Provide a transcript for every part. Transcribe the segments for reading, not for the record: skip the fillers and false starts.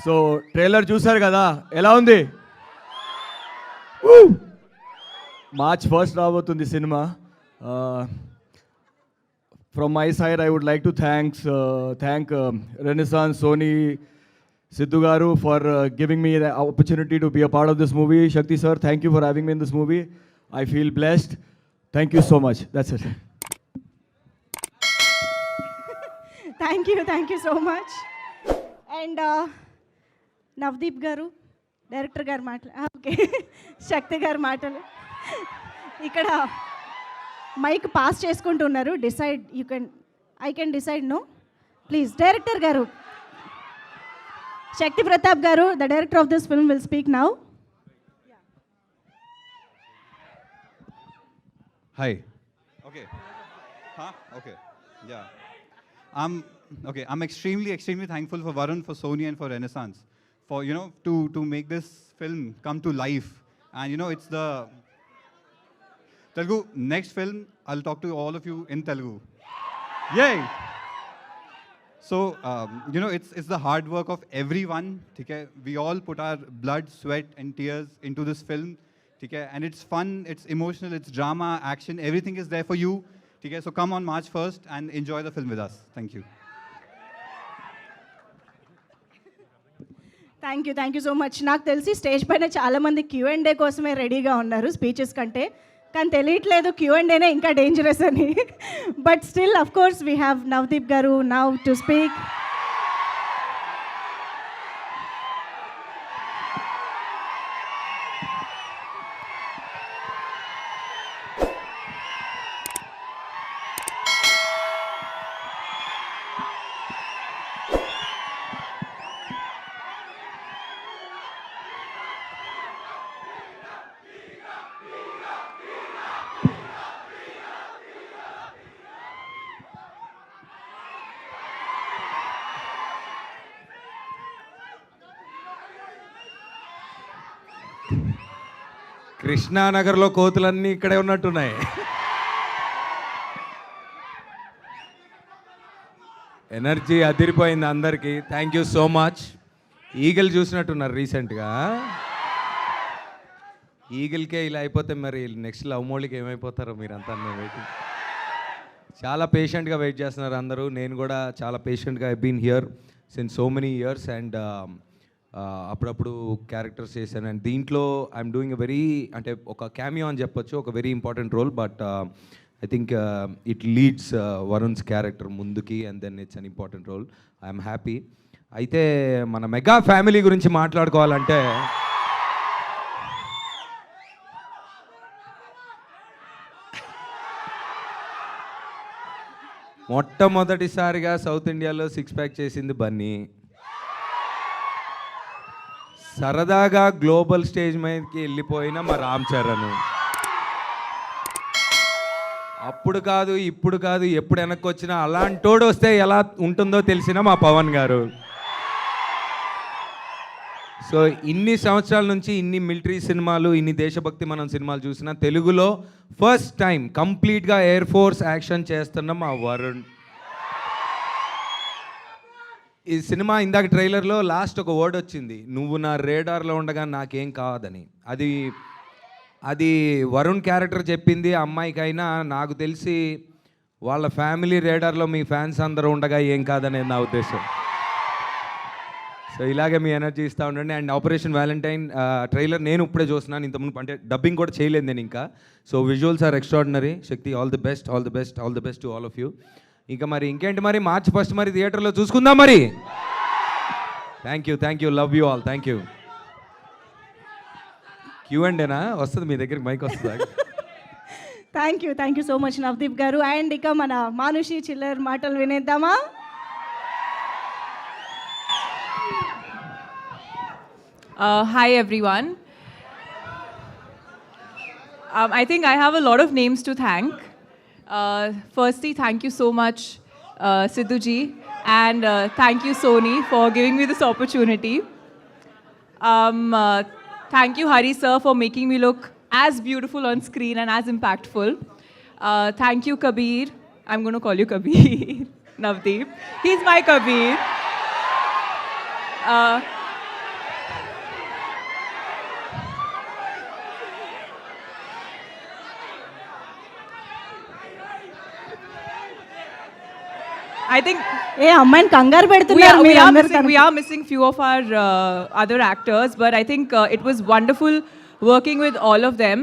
So trailer చూసారు కదా, ఎలా ఉంది? మార్చ్ ఫస్ట్ రాబోతుంది సినిమా. From my side I would like to thank Renaissance Soni Siddhu గారు for giving me the opportunity to be a part of this movie. Shakti sir, thank you for having me in this movie. I feel blessed. Thank you so much. That's it. Thank you so much. And Navdeep గారు, director గారి మాటలు, okay, Shakti గారి మాటలు. ఇక్కడ mic pass చేసుకుంటున్నారు. Decide I can decide no please. Director గారు శక్తి ప్రతాప్ గారు, the director of this film will speak now. Hi. Okay. Huh? Okay. Yeah. I'm extremely thankful for Varun, for Sony, and for Renaissance, for to make this film come to life. And it's the Telugu next film. I'll talk to all of you in Telugu. Yay! So it's the hard work of everyone. Okay, we all put our blood, sweat, and tears into this film. Okay, and it's fun, it's emotional, it's drama, action, everything is there for you. Okay, so come on March 1st and enjoy the film with us. Thank you. Thank you so much. నాకు తెలిసి stage పైన చాలామంది Q&A కోసమే రెడీగా ఉన్నారు speeches కంటే, కానీ తెలియట్లేదు Q&Aనే ఇంకా డేంజరస్ అని. But still of course we have Navdeep గారు నౌ టు స్పీక్. కృష్ణానగర్లో కోతులన్నీ ఇక్కడే ఉన్నట్టున్నాయి. ఎనర్జీ అదిరిపోయింది అందరికీ. Thank you so much. Eagle చూసినట్టున్నారు రీసెంట్గా. ఈగల్కే ఇలా అయిపోతే మరి నెక్స్ట్ లవ్ మోళికి ఏమైపోతారో మీరంతా. వెయిటింగ్, చాలా పేషెంట్గా వెయిట్ చేస్తున్నారు అందరూ. నేను కూడా చాలా పేషెంట్గా I been here since so many years. And అప్పుడప్పుడు క్యారెక్టర్స్ చేశాను. అండ్ దీంట్లో ఐఎమ్ డూయింగ్ ఎ వెరీ, అంటే ఒక క్యామియో అని చెప్పొచ్చు, ఒక very important role. But I think it leads Varun's character ముందుకి, and then it's an important role. I'm happy. అయితే మన మెగా ఫ్యామిలీ గురించి మాట్లాడుకోవాలంటే, మొట్టమొదటిసారిగా సౌత్ ఇండియాలో 6 ప్యాక్ చేసింది బన్నీ. సరదాగా గ్లోబల్ స్టేజ్ మీదకి వెళ్ళిపోయిన మా రామ్ చరణ్. అప్పుడు కాదు, ఇప్పుడు కాదు, ఎప్పుడు వెనక్కి వచ్చినా అలాంటోడు వస్తే ఎలా ఉంటుందో తెలిసిన మా పవన్ గారు. సో ఇన్ని సంవత్సరాల నుంచి ఇన్ని మిలిటరీ సినిమాలు, ఇన్ని దేశభక్తి మనం సినిమాలు చూసినా, తెలుగులో ఫస్ట్ టైం కంప్లీట్గా ఎయిర్ ఫోర్స్ యాక్షన్ చేస్తున్న మా వరుణ్. ఈ సినిమా ఇందాక ట్రైలర్లో లాస్ట్ ఒక వర్డ్ వచ్చింది, నువ్వు నా రేడార్లో ఉండగా నాకేం కాదని. అది వరుణ్ క్యారెక్టర్ చెప్పింది. అమ్మాయికైనా నాకు తెలిసి వాళ్ళ ఫ్యామిలీ రేడార్లో మీ ఫ్యాన్స్ అందరూ ఉండగా ఏం కాదనేది నా ఉద్దేశం. సో ఇలాగే మీ ఎనర్జీ ఇస్తూ ఉండండి. అండ్ ఆపరేషన్ వ్యాలంటైన్ ట్రైలర్ నేను ఇప్పుడే చూస్తున్నాను, ఇంతకుముందు అంటే డబ్బింగ్ కూడా చేయలేదు నేను ఇంకా. So visuals are extraordinary. Shakti, all the best, all the best, all the best to all of you. ఇంకా మరి ఇంకేంటి, మరి మార్చ్ 1 మరి థియేటర్లో చూసుకుందాం మరి. Thank you, love you all. Thank you. Q&Aనా వస్తుంది మీ దగ్గరికి, మైక్ వస్తుంది. Thank you so much Navdeep గారు. అండ్ ఇక మన మానుషి చిల్లర్ మాటలు వినేద్దామా? Hi everyone. I think I have a lot of names to thank. Firstly, thank you so much, Sidhu ji, and thank you Sony for giving me this opportunity. Thank you Hari sir for making me look as beautiful on screen and as impactful. Thank you Kabir. I'm going to call you Kabir. Navdeep. He's my Kabir. I think ఏ అమ్మాయిని కంగారు we పెడుతున్నారు are, we, మీరు are అందరు missing, we are missing few of our other actors, but I think it was wonderful working with all of them.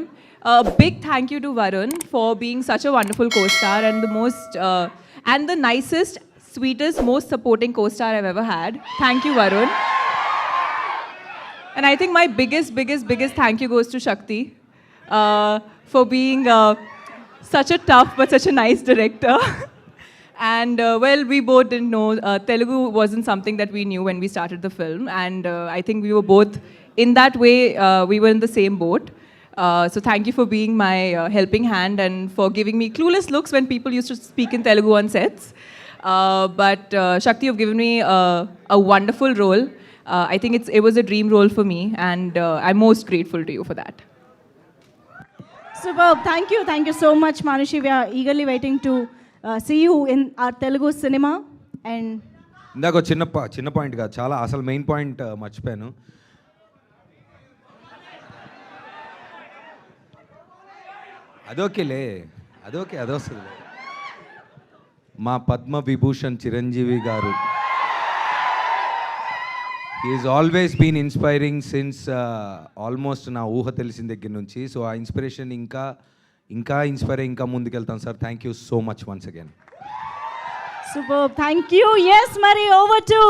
A big thank you to Varun for being such a wonderful co-star and the most and the nicest, sweetest, most supporting co-star I've ever had. Thank you, Varun. And I think my biggest thank you goes to Shakti for being such a tough but such a nice director. And well, we both didn't know Telugu wasn't something that we knew when we started the film, and I think we were both in that way. We were in the same boat. So thank you for being my helping hand and for giving me clueless looks when people used to speak in Telugu on sets. But Shakti, you've given me a wonderful role. I think it was a dream role for me, and I'm most grateful to you for that. Superb. Thank you so much, Manushi. We are eagerly waiting to see you in our Telugu cinema. And ఇందాక ఒక చిన్న point కాదు, చాలా అసలు main point మర్చిపోయాను. అదొకేలే, అదొస్తుంది. మా పద్మ విభూషణ్ చిరంజీవి గారు, is always been inspiring since almost నా ఊహ తెలిసిన దగ్గర నుంచి. సో ఆ ఇన్స్పిరేషన్ ఇంకా ఇన్స్పైర్ అయ్యి ఇంకా ముందుకెళ్తాం సార్. Thank you so much once again. superb. Thank you. Yes, మరి over to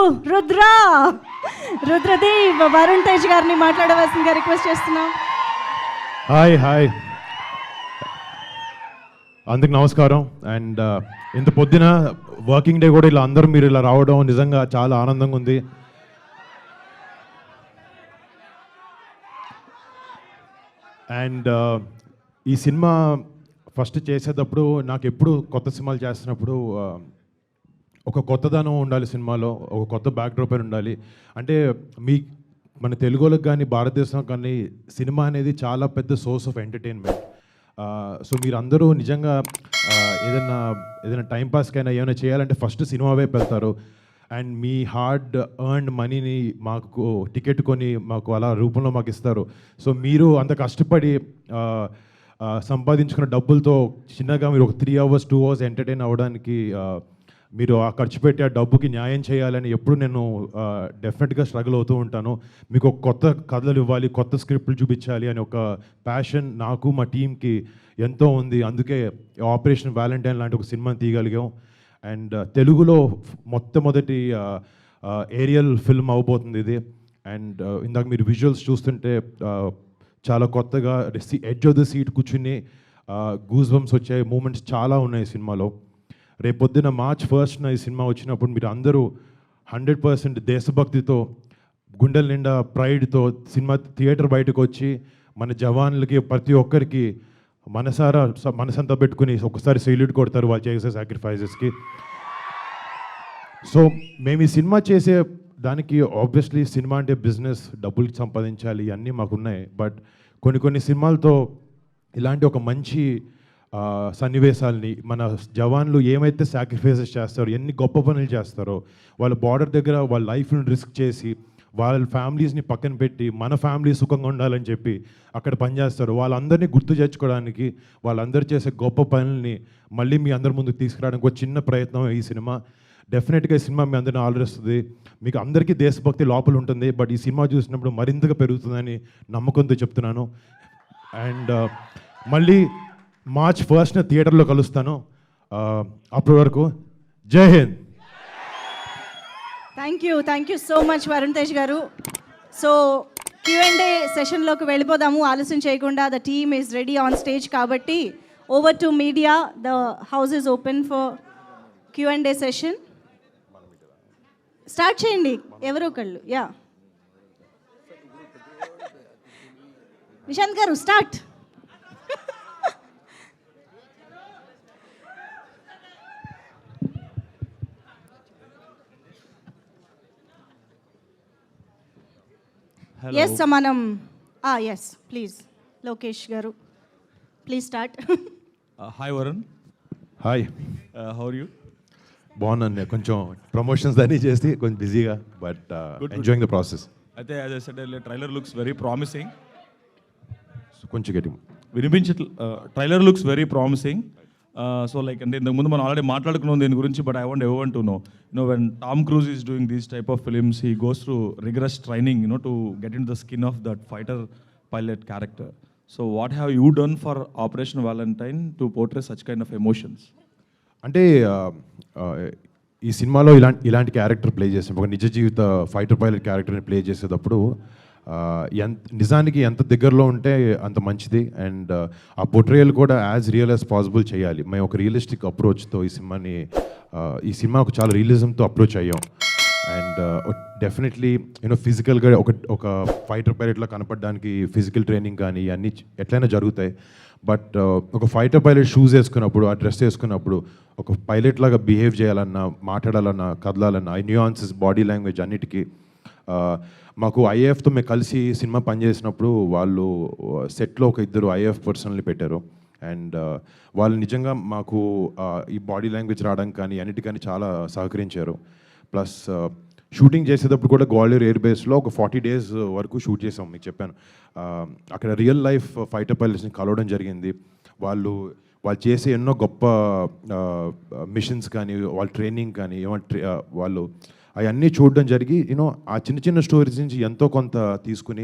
రుద్రదేవ్ వరుణ్ తేజ్ గారిని మాట్లాడవలసిందిగా రిక్వెస్ట్ చేస్తున్నాం. హాయ్ అందరికి నమస్కారం. అండ్ ఇంత పొద్దున వర్కింగ్ డే కూడా ఇలా అందరూ మీరు ఇలా రావడం నిజంగా చాలా ఆనందంగా ఉంది. అండ్ ఈ సినిమా ఫస్ట్ చేసేటప్పుడు నాకు ఎప్పుడు కొత్త సినిమాలు చేస్తున్నప్పుడు ఒక కొత్తదనం ఉండాలి సినిమాలో, ఒక కొత్త బ్యాక్డ్రాప్ అని ఉండాలి. అంటే మన తెలుగులకు కానీ భారతదేశం కానీ సినిమా అనేది చాలా పెద్ద సోర్స్ ఆఫ్ ఎంటర్టైన్మెంట్. సో మీరందరూ నిజంగా ఏదైనా టైంపాస్కైనా ఏమైనా చేయాలంటే ఫస్ట్ సినిమా వైపు వెళ్తారు. అండ్ మీ హార్డ్ ఎర్న్డ్ మనీని మాకు టికెట్ కొని మాకు అలా రూపంలో మాకు ఇస్తారు. సో మీరు అంత కష్టపడి సంపాదించుకున్న డబ్బులతో చిన్నగా మీరు ఒక 3 hours 2 hours ఎంటర్టైన్ అవ్వడానికి మీరు ఆ ఖర్చు పెట్టి ఆ డబ్బుకి న్యాయం చేయాలని ఎప్పుడు నేను డెఫినెట్గా స్ట్రగుల్ అవుతూ ఉంటాను. మీకు ఒక కొత్త కథలు ఇవ్వాలి, కొత్త స్క్రిప్ట్లు చూపించాలి అని ఒక ప్యాషన్ నాకు మా టీంకి ఎంతో ఉంది. అందుకే ఆపరేషన్ వ్యాలంటైన్ లాంటి ఒక సినిమాని తీయగలిగాం. అండ్ తెలుగులో మొట్టమొదటి ఏరియల్ ఫిల్మ్ అవబోతుంది ఇది. అండ్ ఇందాక మీరు విజువల్స్ చూస్తుంటే చాలా కొత్తగా ఎడ్జ్ ఆఫ్ ద సీట్ కూర్చుని గూస్ బంప్స్ వచ్చాయి, మూమెంట్స్ చాలా ఉన్నాయి సినిమాలో. రేపొద్దున March 1st ఈ సినిమా వచ్చినప్పుడు మీరు అందరూ 100% దేశభక్తితో గుండెల నిండా ప్రైడ్తో సినిమా థియేటర్ బయటకు వచ్చి మన జవాన్లకి ప్రతి ఒక్కరికి మనసంతా పెట్టుకుని ఒకసారి సెల్యూట్ కొడతారు వాళ్ళు చేసే సాక్రిఫైజెస్కి. సో మేము ఈ సినిమా చేసే దానికి ఆబ్వియస్లీ సినిమా అంటే బిజినెస్, డబ్బులు సంపాదించాలి, ఇవన్నీ మాకున్నాయి. బట్ కొన్ని సినిమాలతో ఇలాంటి ఒక మంచి సన్నివేశాలని మన జవాన్లు ఏమైతే సాక్రిఫైసెస్ చేస్తారో, ఎన్ని గొప్ప పనులు చేస్తారో, వాళ్ళ బార్డర్ దగ్గర వాళ్ళ లైఫ్ని రిస్క్ చేసి వాళ్ళ ఫ్యామిలీస్ని పక్కన పెట్టి మన ఫ్యామిలీ సుఖంగా ఉండాలని చెప్పి అక్కడ పనిచేస్తారు. వాళ్ళందరినీ గుర్తు తెచ్చుకోవడానికి, వాళ్ళందరూ చేసే గొప్ప పనుల్ని మళ్ళీ మీ అందరి ముందుకు తీసుకురావడానికి ఒక చిన్న ప్రయత్నం ఈ సినిమా. డెఫినెట్గా ఈ సినిమా మీ అందరిని ఆలోచిస్తుంది. మీకు అందరికీ దేశభక్తి లోపల ఉంటుంది, బట్ ఈ సినిమా చూసినప్పుడు మరింతగా పెరుగుతుందని నమ్మకంతో చెప్తున్నాను. అండ్ మళ్ళీ March 1st థియేటర్లో కలుస్తాను. అప్పటి వరకు Jai Hind. Thank you so much Varun Tej గారు. సో Q&A సెషన్లోకి వెళ్ళిపోదాము ఆలస్యం చేయకుండా. The team is ready on stage కాబట్టి over to media. The house is open for Q&A session. Start చేయండి ఎవరో ఒకళ్ళు. యా నిశాంత్ గారు స్టార్ట్. ఎస్ మనం ఎస్ ప్లీజ్ లోకేష్ గారు please start. Hi Varun, hi, how are you? బాగున్నాను. కొంచెం ప్రమోషన్స్ అన్నీ చేసి కొంచెం బిజీగా, but enjoying the process. I think as I said earlier, trailer looks very promising. కొంచెం గట్టి Trailer looks very promising. So like అంటే ఇంతకుముందు మనం ఆల్రెడీ మాట్లాడుకున్నాం దీని గురించి, but I want ever to know when Tom cruise is doing these type of films, he goes through rigorous training to get in the skin of that fighter pilot character. So what have you done for operation Valentine to portray such kind of emotions? అంటే ఈ సినిమాలో ఇలాంటి character play చేసాం, ఒక నిజ జీవిత fighter pilot క్యారెక్టర్ని play చేసేటప్పుడు నిజానికి ఎంత దగ్గరలో ఉంటే అంత మంచిది. అండ్ ఆ పొట్రియల్ కూడా యాజ్ రియల్ యాజ్ పాసిబుల్ చేయాలి. మేము ఒక రియలిస్టిక్ అప్రోచ్తో ఈ సినిమాకు చాలా రియలిజంతో అప్రోచ్ అయ్యాం. అండ్ డెఫినెట్లీ ఫిజికల్గా ఒక ఫైటర్ పైలట్లో కనపడడానికి ఫిజికల్ ట్రైనింగ్ కానీ అన్నీ ఎట్లయినా జరుగుతాయి. బట్ ఒక ఫైటర్ పైలట్ షూస్ వేసుకున్నప్పుడు, ఆ డ్రెస్ వేసుకున్నప్పుడు ఒక పైలట్ లాగా బిహేవ్ చేయాలన్నా, మాట్లాడాలన్నా, కదలాలన్నా, ఈ న్యూయాన్సెస్, బాడీ లాంగ్వేజ్ అన్నిటికీ మాకు ఐఏఎఫ్తో మేము కలిసి సినిమా పనిచేసినప్పుడు వాళ్ళు సెట్లో ఒక ఇద్దరు ఐఏఎఫ్ పర్సన్ని పెట్టారు. అండ్ వాళ్ళు నిజంగా మాకు ఈ బాడీ లాంగ్వేజ్ రావడానికి కానీ అన్నిటికీ చాలా సహకరించారు. ప్లస్ షూటింగ్ చేసేటప్పుడు కూడా గ్వాలియర్ ఎయిర్ బేస్లో ఒక 40 days వరకు షూట్ చేసాం. మీకు చెప్పాను, అక్కడ రియల్ లైఫ్ ఫైటర్ పైలట్స్ని కలవడం జరిగింది. వాళ్ళు చేసే ఎన్నో గొప్ప మిషన్స్ కానీ, వాళ్ళ ట్రైనింగ్ కానీ, వాళ్ళు అవన్నీ చూడడం జరిగి ఆ చిన్న చిన్న స్టోరీస్ నుంచి ఎంతో కొంత తీసుకుని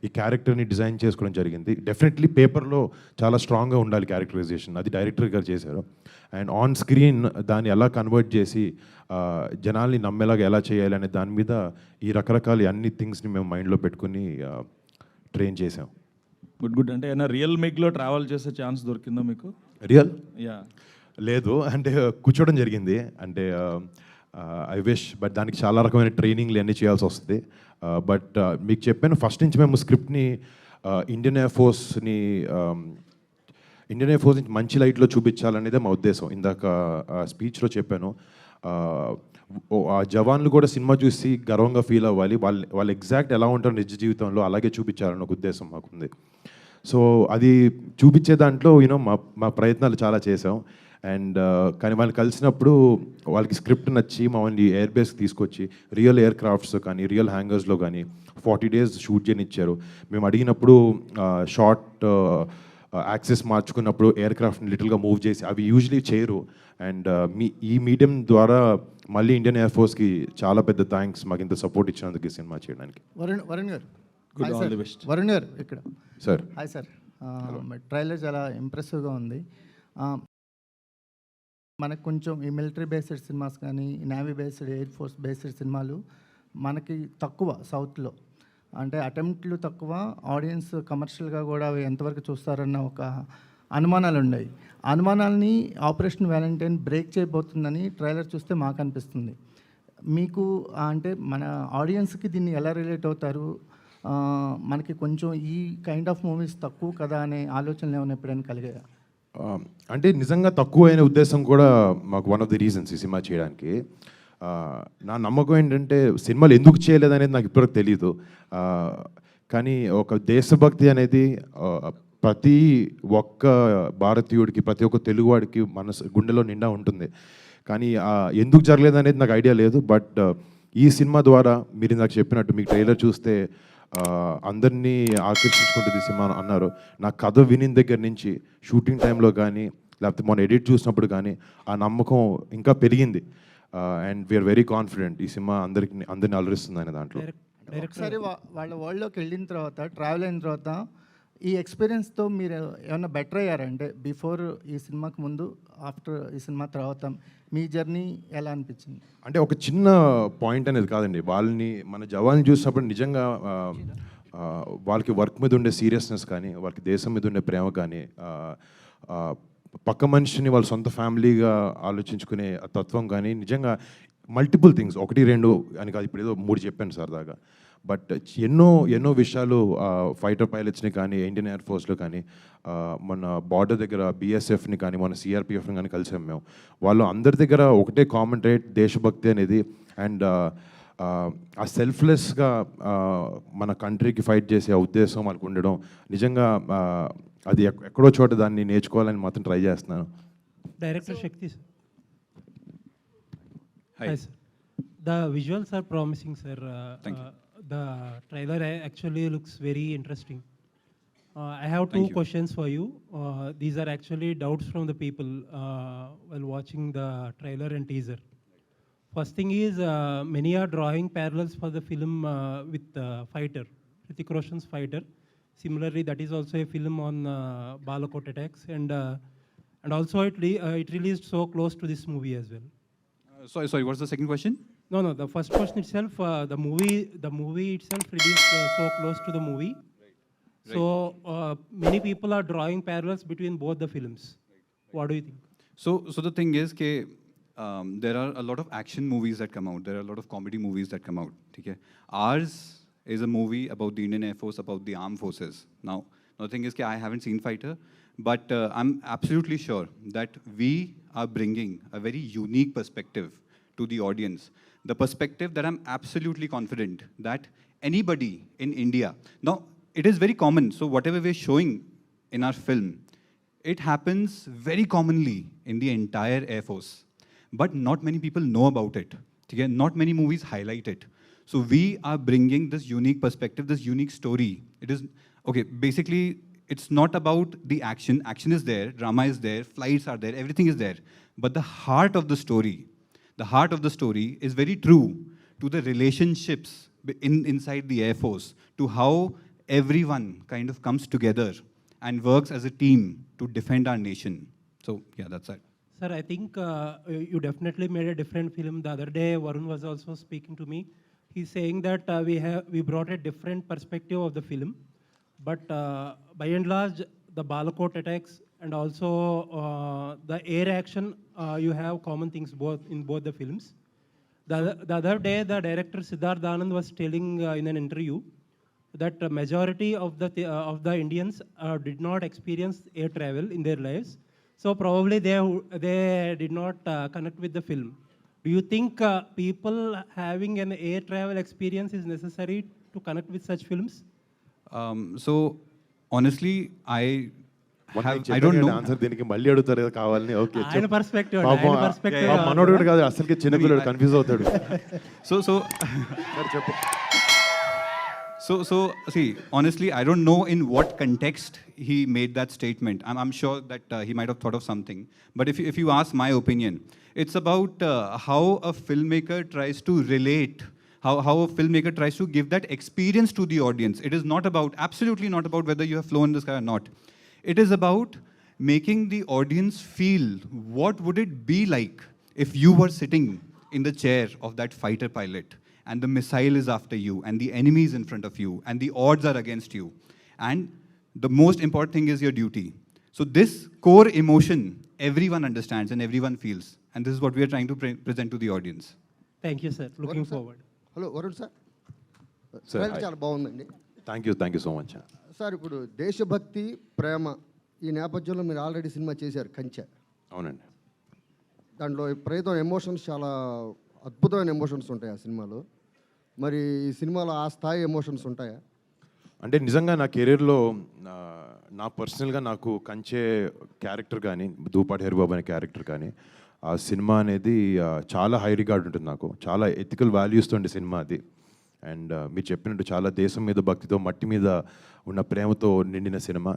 ఈ క్యారెక్టర్ని డిజైన్ చేసుకోవడం జరిగింది. డెఫినెట్లీ పేపర్లో చాలా స్ట్రాంగ్గా ఉండాలి క్యారెక్టరైజేషన్, అది డైరెక్టర్ గారు చేశారు. అండ్ ఆన్ స్క్రీన్ దాన్ని ఎలా కన్వర్ట్ చేసి జనాల్ని నమ్మేలాగా ఎలా చేయాలి అనే దాని మీద ఈ రకరకాల అన్ని థింగ్స్ని మేము మైండ్లో పెట్టుకుని ట్రైన్ చేసాం. గుడ్. అంటే ఏమైనా రియల్ మేక్లో ట్రావెల్ చేసే ఛాన్స్ దొరికిందా మీకు? రియల్ యా లేదు, అంటే కూర్చోవడం జరిగింది. అంటే ఐ విష్, బట్ దానికి చాలా రకమైన ట్రైనింగ్లు అన్నీ చేయాల్సి వస్తుంది. బట్ మీకు చెప్పాను, ఫస్ట్ నుంచి మేము స్క్రిప్ట్ని ఇండియన్ ఎయిర్ ఫోర్స్ని మంచి లైట్లో చూపించాలనేదే మా ఉద్దేశం. ఇందాక స్పీచ్లో చెప్పాను, ఆ జవాన్లు కూడా సినిమా చూసి గర్వంగా ఫీల్ అవ్వాలి, వాళ్ళు ఎగ్జాక్ట్ ఎలా ఉంటారో నిజ జీవితంలో అలాగే చూపించాలన్న ఒక ఉద్దేశం మాకుంది. సో అది చూపించే దాంట్లో మా ప్రయత్నాలు చాలా చేసాం. అండ్ కానీ వాళ్ళని కలిసినప్పుడు వాళ్ళకి స్క్రిప్ట్ నచ్చి మమ్మల్ని ఎయిర్ బేస్కి తీసుకొచ్చి రియల్ ఎయిర్ క్రాఫ్ట్స్ కానీ, రియల్ హ్యాంగర్స్లో కానీ 40 days షూట్ చేయనిచ్చారు. మేము అడిగినప్పుడు షార్ట్ యాక్సెస్ మార్చుకున్నప్పుడు ఎయిర్ క్రాఫ్ట్ని లిటిల్గా మూవ్ చేసి, అవి యూజువలీ చేయరు. అండ్ ఈ మీడియం ద్వారా మళ్ళీ ఇండియన్ ఎయిర్ ఫోర్స్కి చాలా పెద్ద థ్యాంక్స్, మాకు ఇంత సపోర్ట్ ఇచ్చినందుకు ఈ సినిమా చేయడానికి. వరుణ్ గారు, good, all the best. Varun గారు ఇక్కడ. సార్ హాయ్ సార్, ట్రైలర్ చాలా ఇంప్రెసివ్గా ఉంది. మనకు కొంచెం ఈ మిలిటరీ బేస్డ్ సినిమాస్ కానీ, navy based, air force based సినిమాలు మనకి తక్కువ సౌత్లో. అంటే అటెంప్ట్లు తక్కువ, ఆడియన్స్ కమర్షియల్గా కూడా అవి ఎంతవరకు చూస్తారన్న ఒక అనుమానాలు ఉన్నాయి. అనుమానాలని ఆపరేషన్ వ్యాలంటైన్ బ్రేక్ చేయబోతుందని ట్రైలర్ చూస్తే మాకు అనిపిస్తుంది. మీకు అంటే మన ఆడియన్స్కి దీన్ని ఎలా రిలేట్ అవుతారు? మనకి కొంచెం ఈ కైండ్ ఆఫ్ మూవీస్ తక్కువ కదా అనే ఆలోచనలు ఏమైనా ఎప్పుడైనా కలిగాయా? అంటే నిజంగా తక్కువైన ఉద్దేశం కూడా మాకు వన్ ఆఫ్ ది రీజన్స్ ఈ సినిమా చేయడానికి. నా నమ్మకం ఏంటంటే సినిమాలు ఎందుకు చేయలేదనేది నాకు ఇప్పటివరకు తెలియదు. కానీ ఒక దేశభక్తి అనేది ప్రతి ఒక్క భారతీయుడికి, ప్రతి ఒక్క తెలుగువాడికి గుండెలో నిండా ఉంటుంది. కానీ ఎందుకు జరగలేదు అనేది నాకు ఐడియా లేదు. బట్ ఈ సినిమా ద్వారా మీరు నాకు చెప్పినట్టు మీకు ట్రైలర్ చూస్తే అందరినీ ఆకర్షించుకుంటుంది సినిమా అన్నారు. నా కథ వినిన దగ్గర నుంచి షూటింగ్ టైంలో కానీ, లేకపోతే మొన్న ఎడిట్ చూసినప్పుడు కానీ ఆ నమ్మకం ఇంకా పెరిగింది. అండ్ వీఆర్ వెరీ కాన్ఫిడెంట్ ఈ సినిమా అందరినీ అలరిస్తుంది అనే దాంట్లో. ఒకసారి వాళ్ళ వరల్డ్లోకి వెళ్ళిన తర్వాత, ట్రావెల్ అయిన తర్వాత ఈ ఎక్స్పీరియన్స్తో మీరు ఏమైనా బెటర్ అయ్యారంటే బిఫోర్ ఈ సినిమాకి ముందు, ఆఫ్టర్ ఈ సినిమా తర్వాత మీ జర్నీ ఎలా అనిపించింది? అంటే ఒక చిన్న పాయింట్ అనేది కాదండి, వాళ్ళని మన జవాన్ని చూసినప్పుడు నిజంగా వాళ్ళకి వర్క్ మీద ఉండే సీరియస్నెస్ కానీ, వాళ్ళకి దేశం మీద ఉండే ప్రేమ కానీ, పక్క మనిషిని వాళ్ళ సొంత ఫ్యామిలీగా ఆలోచించుకునే తత్వం కానీ, నిజంగా మల్టిపుల్ థింగ్స్, 1, 2 అని కాదు, ఇప్పుడు ఏదో 3 చెప్పాను సరదాగా. బట్ ఎన్నో విషయాలు ఫైటర్ పైలట్స్ని కానీ, ఇండియన్ ఎయిర్ ఫోర్స్లో కానీ, మన బార్డర్ దగ్గర BSFని కానీ, మన CRPFని కానీ కలిసాం మేము. వాళ్ళు అందరి దగ్గర ఒకటే కామన్ ట్రేట్ దేశభక్తి అనేది. అండ్ ఆ సెల్ఫ్లెస్గా మన కంట్రీకి ఫైట్ చేసే ఉద్దేశం వాళ్ళకు ఉండడం నిజంగా అది ఎక్కడో చోట దాన్ని నేర్చుకోవాలని మాత్రం ట్రై చేస్తున్నాను. Director Shakti sir. Hi sir. The visuals are promising sir. Thank you. The trailer actually looks very interesting. I have two Thank you. questions for you. These are actually doubts from the people while watching the trailer and teaser. First thing is, many are drawing parallels for the film with Fighter, Hrithik Roshan's Fighter. Similarly, that is also a film on Balakot attacks, and also it released so close to this movie as well. Sorry, what's the second question? No, the first question itself, the movie itself released so close to the movie. So many people are drawing parallels between both the films. What do you think? So the thing is, there are a lot of action movies that come out. There are a lot of comedy movies that come out. Okay? Ours is a movie about the Indian Air Force, about the armed forces. Now, the thing is, I haven't seen Fighter, but I'm absolutely sure that we are bringing a very unique perspective to the audience. The perspective that I'm absolutely confident that anybody in India, now it is very common, so whatever we're showing in our film, it happens very commonly in the entire Air Force. But not many people know about it. Okay? Not many movies highlight it. So we are bringing this unique perspective, this unique story. It is, okay, basically, it's not about the action. Action is there, drama is there, flights are there, everything is there. But the heart of the story is very true to the relationships inside the Air Force, to how everyone kind of comes together and works as a team to defend our nation. So, yeah, that's it. Sir, I think you definitely made a different film. The other day, Varun was also speaking to me. He's saying that we brought a different perspective of the film. But by and large, the Balakot attacks and also the air action, you have common things in both the films. The other day, the director Siddharth Anand was telling in an interview that the majority of the Indians did not experience air travel in their lives. So probably they did not connect with the film. Do you think people having an air travel experience is necessary to connect with such films? So, honestly, I don't know. Answer దీనికి మళ్ళీ అడుగుతారు కదా కావాలని. Okay, ఆయన perspective, మనోడు కూడా కాదు, అసలుకి చిన్నపిల్లడు కన్ఫ్యూజ్ అవుతాడు. So, చెప్పు. So see, honestly, I don't know in what context he made that statement. I'm sure that he might have thought of something. But if you ask my opinion, it's about how a filmmaker tries to relate, how a filmmaker tries to give that experience to the audience. It is not about, absolutely not about whether you have flown in the sky or not. It is about making the audience feel what would it be like if you were sitting in the chair of that fighter pilot, and the missile is after you, and the enemy is in front of you, and the odds are against you. And the most important thing is your duty. So this core emotion, everyone understands and everyone feels. And this is what we are trying to present to the audience. Thank you, sir. Looking forward. Hello Varun sir, Sir, smile చాలా బాగుందండి. Thank you so much. Sir, ఇప్పుడు దేశభక్తి, ప్రేమ ఈ నేపథ్యంలో మీరు already cinema చేశారు కంచె. అవునండి. దాంట్లో ప్రయత్నం ఎమోషన్స్ చాలా అద్భుతమైన ఎమోషన్స్ ఉంటాయి ఆ సినిమాలో. మరి ఈ సినిమాలో ఆ స్థాయి ఎమోషన్స్ ఉంటాయా? అంటే నిజంగా నా కెరీర్లో నా పర్సనల్గా నాకు కంచే క్యారెక్టర్ కానీ, దూపాటి హరిబాబు అనే క్యారెక్టర్ కానీ, ఆ సినిమా అనేది చాలా హై రికార్డ్ ఉంటుంది. నాకు చాలా ఎథికల్ వాల్యూస్తో ఉండే సినిమా అది. అండ్ మీరు చెప్పినట్టు చాలా దేశం మీద భక్తితో, మట్టి మీద ఉన్న ప్రేమతో నిండిన సినిమా.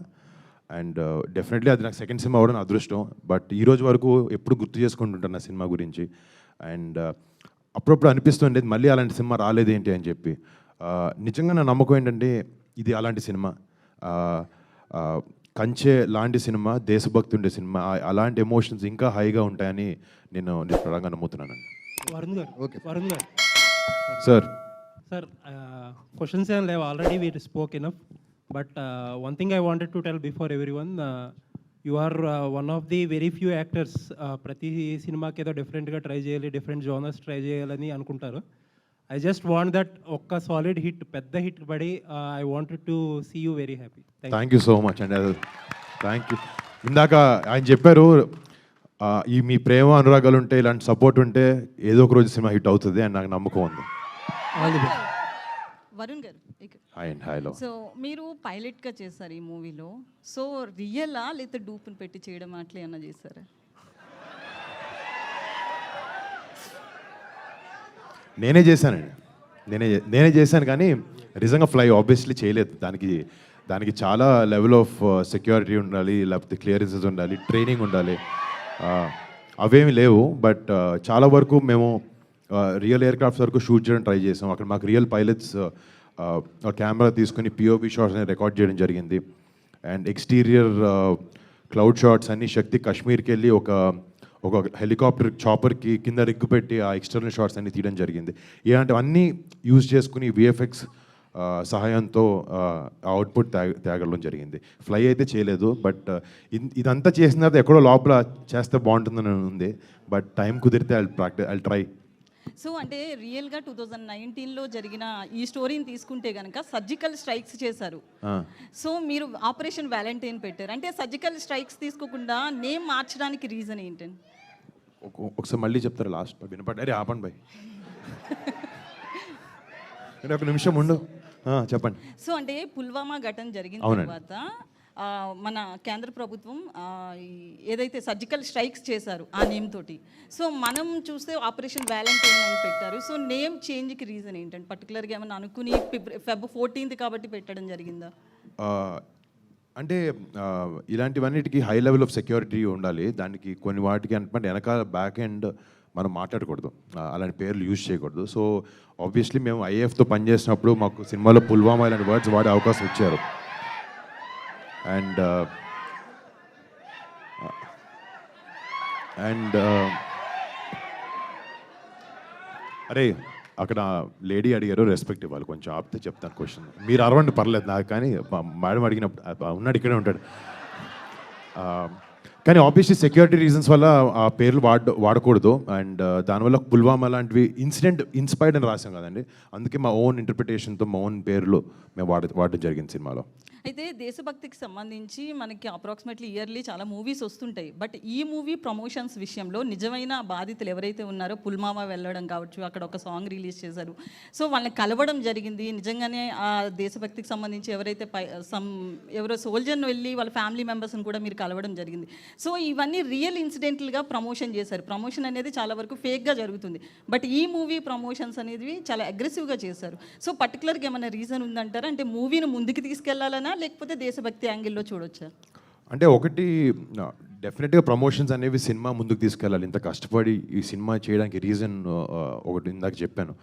అండ్ డెఫినెట్లీ అది నాకు సెకండ్ సినిమా అవ్వడం నా అదృష్టం. బట్ ఈ రోజు వరకు ఎప్పుడు గుర్తు చేసుకుంటుంటాను నా సినిమా గురించి. అండ్ అప్పుడప్పుడు అనిపిస్తుండేది మళ్ళీ అలాంటి సినిమా రాలేదేంటి అని చెప్పి. నిజంగా నా నమ్మకం ఏంటంటే ఇది అలాంటి సినిమా, కంచె లాంటి సినిమా, దేశభక్తి ఉండే సినిమా. అలాంటి ఎమోషన్స్ ఇంకా హైగా ఉంటాయని నేను ప్రధానంగా నమ్ముతున్నానండి. వరుణ్ గారు, వరుణ్ గారు. Sir Sir, questions and live already we spoke enough. But one thing I wanted to tell before everyone, you are one of the very few actors. ప్రతి సినిమాకి ఏదో డిఫరెంట్గా ట్రై చేయాలి, డిఫరెంట్ జోనర్స్ ట్రై చేయాలని అనుకుంటారు. I just want that ఒక్క solid hit, పెద్ద hit పడి I wanted to see you very happy. Thank you so much అండి. Thank you. ఇందాక ఆయన చెప్పారు ఈ మీ ప్రేమ అనురాగాలు ఉంటే, ఇలాంటి సపోర్ట్ ఉంటే ఏదో ఒక రోజు సినిమా హిట్ అవుతుంది అని నాకు నమ్మకం ఉంది. వరుణ్ గారు, హాయ్ అండి. హాయ్లో. సో మీరు పైలట్గా చేశారు ఈ మూవీలో. సో రియలా లేకపోతే డూప్ని పెట్టి చేయడం అట్లా ఏమన్నా చేశారా? నేనే చేశానండి. నేనే చేశాను కానీ నిజంగా ఫ్లై ఆబ్వియస్లీ చేయలేదు. దానికి చాలా లెవెల్ ఆఫ్ సెక్యూరిటీ ఉండాలి, లేకపోతే క్లియరెన్సెస్ ఉండాలి, ట్రైనింగ్ ఉండాలి. అవేమి లేవు. బట్ చాలా వరకు మేము రియల్ ఎయిర్ క్రాఫ్ట్స్ వరకు షూట్ చేయడం ట్రై చేసాం. అక్కడ మాకు రియల్ పైలట్స్ కెమెరా తీసుకుని పిఓపి షాట్స్ అని రికార్డ్ చేయడం జరిగింది. అండ్ ఎక్స్టీరియర్ క్లౌడ్ షాట్స్ అన్ని శక్తి కాశ్మీర్కి వెళ్ళి ఒక హెలికాప్టర్ చాపర్కి కింద రిగ్గు పెట్టి ఆ ఎక్స్టర్నల్ షాట్స్ అన్ని తీయడం జరిగింది. ఇలాంటివన్నీ యూజ్ చేసుకుని విఎఫ్ఎక్స్ సహాయంతో అవుట్పుట్ తేగడం జరిగింది. ఫ్లై అయితే చేయలేదు, బట్ ఇదంతా చేసిన తర్వాత ఎక్కడో లోపల చేస్తే బాగుంటుందని ఉంది. బట్ టైం కుదిరితే ఐ ట్రై. సో అంటే రియల్గా 2019లో జరిగిన ఈ స్టోరీని తీసుకుంటే కనుక సర్జికల్ స్ట్రైక్స్ చేశారు. సో మీరు ఆపరేషన్ వ్యాలంటైన్ పెట్టారు. అంటే సర్జికల్ స్ట్రైక్స్ తీసుకోకుండా నేమ్ మార్చడానికి రీజన్ ఏంటండి? ఒకసారి మళ్ళీ చెప్తారు లాస్ట్ వినపడి. అరే ఆపండి బాయ్, ఒక నిమిషం ఉండు, చెప్పండి. సో అంటే పుల్వామా ఘటన జరిగిన తర్వాత మన కేంద్ర ప్రభుత్వం ఏదైతే సర్జికల్ స్ట్రైక్స్ చేశారు ఆ నేమ్ తోటి, సో మనం చూస్తే ఆపరేషన్ వ్యాలంటైన్ అని పెట్టారు. సో నేమ్ చేంజ్కి రీజన్ ఏంటంటే పర్టికులర్గా ఏమన్నా అనుకుని Feb 14th కాబట్టి పెట్టడం జరిగిందా? అంటే ఇలాంటివన్నిటికీ హై లెవెల్ ఆఫ్ సెక్యూరిటీ ఉండాలి. దానికి కొన్ని వాటికి అంటే వెనకాల బ్యాక్ ఎండ్ మనం మాట్లాడకూడదు, అలాంటి పేర్లు యూజ్ చేయకూడదు. సో ఆబ్వియస్లీ మేము ఐఏఎఫ్తో పనిచేసినప్పుడు మాకు సినిమాలో పుల్వామా ఇలాంటి వర్డ్స్ వాడే అవకాశం ఇచ్చారు. అండ్ అరే అక్కడ లేడీ అడిగారు, రెస్పెక్ట్ ఇవ్వాలి, కొంచెం ఆపితే చెప్తాను క్వశ్చన్. మీరు అరవండి పర్లేదు నాకు, కానీ మేడం అడిగినప్పుడు ఉన్నాడు ఇక్కడే ఉంటాడు. కానీ ఆబ్వియస్లీ సెక్యూరిటీ రీజన్స్ వల్ల ఆ పేర్లు వాడకూడదు. అండ్ దానివల్ల పుల్వామా లాంటివి ఇన్సిడెంట్ ఇన్స్పైర్డ్ అని రాసాం కదండి, అందుకే మా ఓన్ ఇంటర్ప్రిటేషన్తో మా ఓన్ పేర్లు మేము వాడడం జరిగింది సినిమాలో. అయితే దేశభక్తికి సంబంధించి మనకి అప్రాక్సిమేట్లీ ఇయర్లీ చాలా మూవీస్ వస్తుంటాయి. బట్ ఈ మూవీ ప్రమోషన్స్ విషయంలో నిజమైన బాధితులు ఎవరైతే ఉన్నారో పుల్వామా వెళ్ళడం కావచ్చు, అక్కడ ఒక సాంగ్ రిలీజ్ చేశారు. సో వాళ్ళని కలవడం జరిగింది. నిజంగానే ఆ దేశభక్తికి సంబంధించి ఎవరైతే ఎవరో సోల్జర్ని వెళ్ళి వాళ్ళ ఫ్యామిలీ మెంబర్స్ని కూడా మీరు కలవడం జరిగింది. సో ఇవన్నీ రియల్ ఇన్సిడెంట్లుగా ప్రమోషన్ చేశారు. ప్రమోషన్ అనేది చాలా వరకు ఫేక్గా జరుగుతుంది. బట్ ఈ మూవీ ప్రమోషన్స్ అనేది చాలా అగ్రెసివ్గా చేశారు. సో పర్టికులర్గా ఏమైనా రీజన్ ఉందంటారా? అంటే మూవీని ముందుకు తీసుకెళ్లాలన్నా లేకపోతే దేశభక్తి యాంగిల్లో చూడొచ్చా? అంటే ఒకటి డెఫినెట్గా ప్రమోషన్స్ అనేవి సినిమా ముందుకు తీసుకెళ్ళాలి. ఇంత కష్టపడి ఈ సినిమా చేయడానికి రీజన్ ఒకటి ఇందాక చెప్పాను.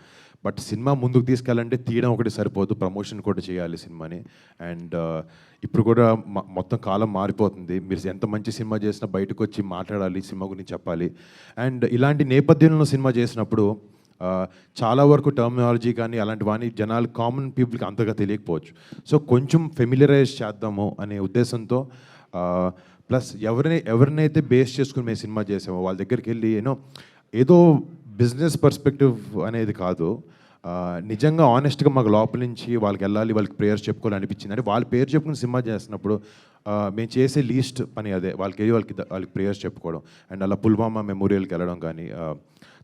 బట్ సినిమా ముందుకు తీసుకెళ్ళాలంటే తీయడం ఒకటి సరిపోదు, ప్రమోషన్ కూడా చేయాలి సినిమాని. అండ్ ఇప్పుడు కూడా మొత్తం కాలం మారిపోతుంది. మీరు ఎంత మంచి సినిమా చేసినా బయటకు వచ్చి మాట్లాడాలి, సినిమా గురించి చెప్పాలి. అండ్ ఇలాంటి నేపథ్యంలో సినిమా చేసినప్పుడు చాలా వరకు టర్మినాలజీ కానీ అలాంటి వాణి జనాలు కామన్ పీపుల్కి అంతగా తెలియకపోవచ్చు. సో కొంచెం ఫెమిలియరైజ్ చేద్దాము అనే ఉద్దేశంతో ప్లస్ ఎవరినైతే బేస్ చేసుకుని మేము సినిమా చేసామో వాళ్ళ దగ్గరికి వెళ్ళి ఏదో బిజినెస్ పర్స్పెక్టివ్ అనేది కాదు, నిజంగా ఆనెస్ట్గా మాకు లోపల నుంచి వాళ్ళకి వెళ్ళాలి, వాళ్ళకి ప్రేయర్స్ చెప్పుకోవాలి అనిపించింది. అంటే వాళ్ళ పేరు చెప్పుకుని సినిమా చేస్తున్నప్పుడు మేము చేసే లీస్ట్ పని అదే, వాళ్ళకి ప్రేయర్స్ చెప్పుకోవడం. అండ్ అలా పుల్వామా మెమోరియల్కి వెళ్ళడం కానీ,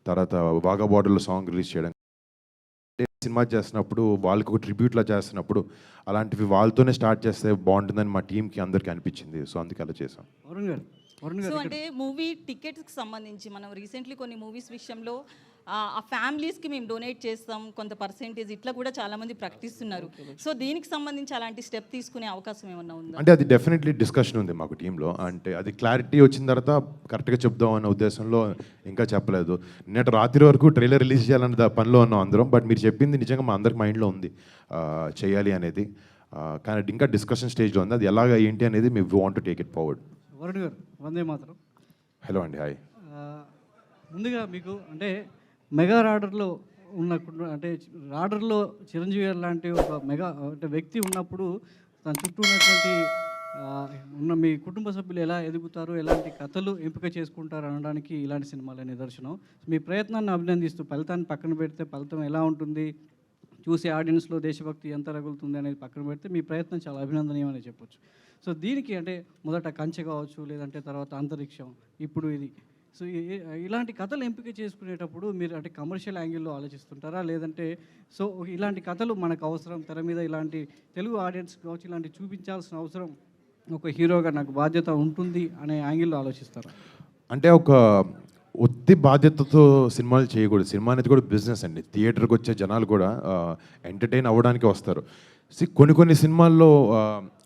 తర్వాత వాఘా బార్డర్లో సాంగ్ రిలీజ్ చేయడం, సినిమా చేస్తున్నప్పుడు వాళ్ళకి ఒక ట్రిబ్యూట్లా చేస్తున్నప్పుడు అలాంటివి వాళ్ళతోనే స్టార్ట్ చేస్తే బాగుంటుందని మా టీంకి అందరికీ అనిపించింది. సో అందుకే అలా చేసాం. సో అంటే మూవీ టికెట్స్కి సంబంధించి మనం రీసెంట్లీ కొన్ని మూవీస్ విషయంలో ఆ ఫ్యామిలీస్కి మేము డొనేట్ చేస్తాం కొంత పర్సెంటేజ్, ఇట్లా కూడా చాలామంది ప్రకటిస్తున్నారు. సో దీనికి సంబంధించి అలాంటి స్టెప్ తీసుకునే అవకాశం ఏమన్నా ఉందా? అంటే అది డెఫినెట్లీ డిస్కషన్ ఉంది మాకు టీంలో. అంటే అది క్లారిటీ వచ్చిన తర్వాత కరెక్ట్గా చెప్దాం అన్న ఉద్దేశంలో ఇంకా చెప్పలేదు. నిన్నటి రాత్రి వరకు ట్రైలర్ రిలీజ్ చేయాలన్న పనిలో ఉన్నాం అందరం. బట్ మీరు చెప్పింది నిజంగా మా అందరికి మైండ్లో ఉంది చేయాలి అనేది. కానీ ఇంకా డిస్కషన్ స్టేజ్లో ఉంది. అది ఎలాగ ఏంటి అనేది me want to take it forward. Varun గారు వందే మాత్రం. హలో అండి, హాయ్. ముందుగా మీకు అంటే మెగా రాడర్లో అంటే రాడర్లో చిరంజీవి లాంటి ఒక మెగా అంటే వ్యక్తి ఉన్నప్పుడు తన చుట్టూ ఉన్నటువంటి మీ కుటుంబ సభ్యులు ఎలా ఎదుగుతారు, ఎలాంటి కథలు ఎంపిక చేసుకుంటారు అనడానికి ఇలాంటి సినిమాలే నిదర్శనం. మీ ప్రయత్నాన్ని అభినందిస్తూ ఫలితాన్ని పక్కన పెడితే ఫలితం ఎలా ఉంటుంది, చూసే ఆడియన్స్లో దేశభక్తి ఎంత రగులుతుంది అనేది పక్కన పెడితే మీ ప్రయత్నం చాలా అభినందనీయమని చెప్పొచ్చు. సో దీనికి అంటే మొదట కంచె కావచ్చు, లేదంటే తర్వాత అంతరిక్షం, ఇప్పుడు ఇది. సో ఇలాంటి కథలు ఎంపిక చేసుకునేటప్పుడు మీరు అంటే కమర్షియల్ యాంగిల్లో ఆలోచిస్తుంటారా, లేదంటే సో ఇలాంటి కథలు మనకు అవసరం, తెర మీద ఇలాంటి తెలుగు ఆడియన్స్ కావచ్చు ఇలాంటి చూపించాల్సిన అవసరం ఒక హీరోగా నాకు బాధ్యత ఉంటుంది అనే యాంగిల్లో ఆలోచిస్తారా? అంటే ఒక ఒత్తి బాధ్యతతో సినిమాలు చేయకూడదు. సినిమా అనేది కూడా బిజినెస్ అండి. థియేటర్కి వచ్చే జనాలు కూడా ఎంటర్టైన్ అవ్వడానికి వస్తారు. కొన్ని సినిమాల్లో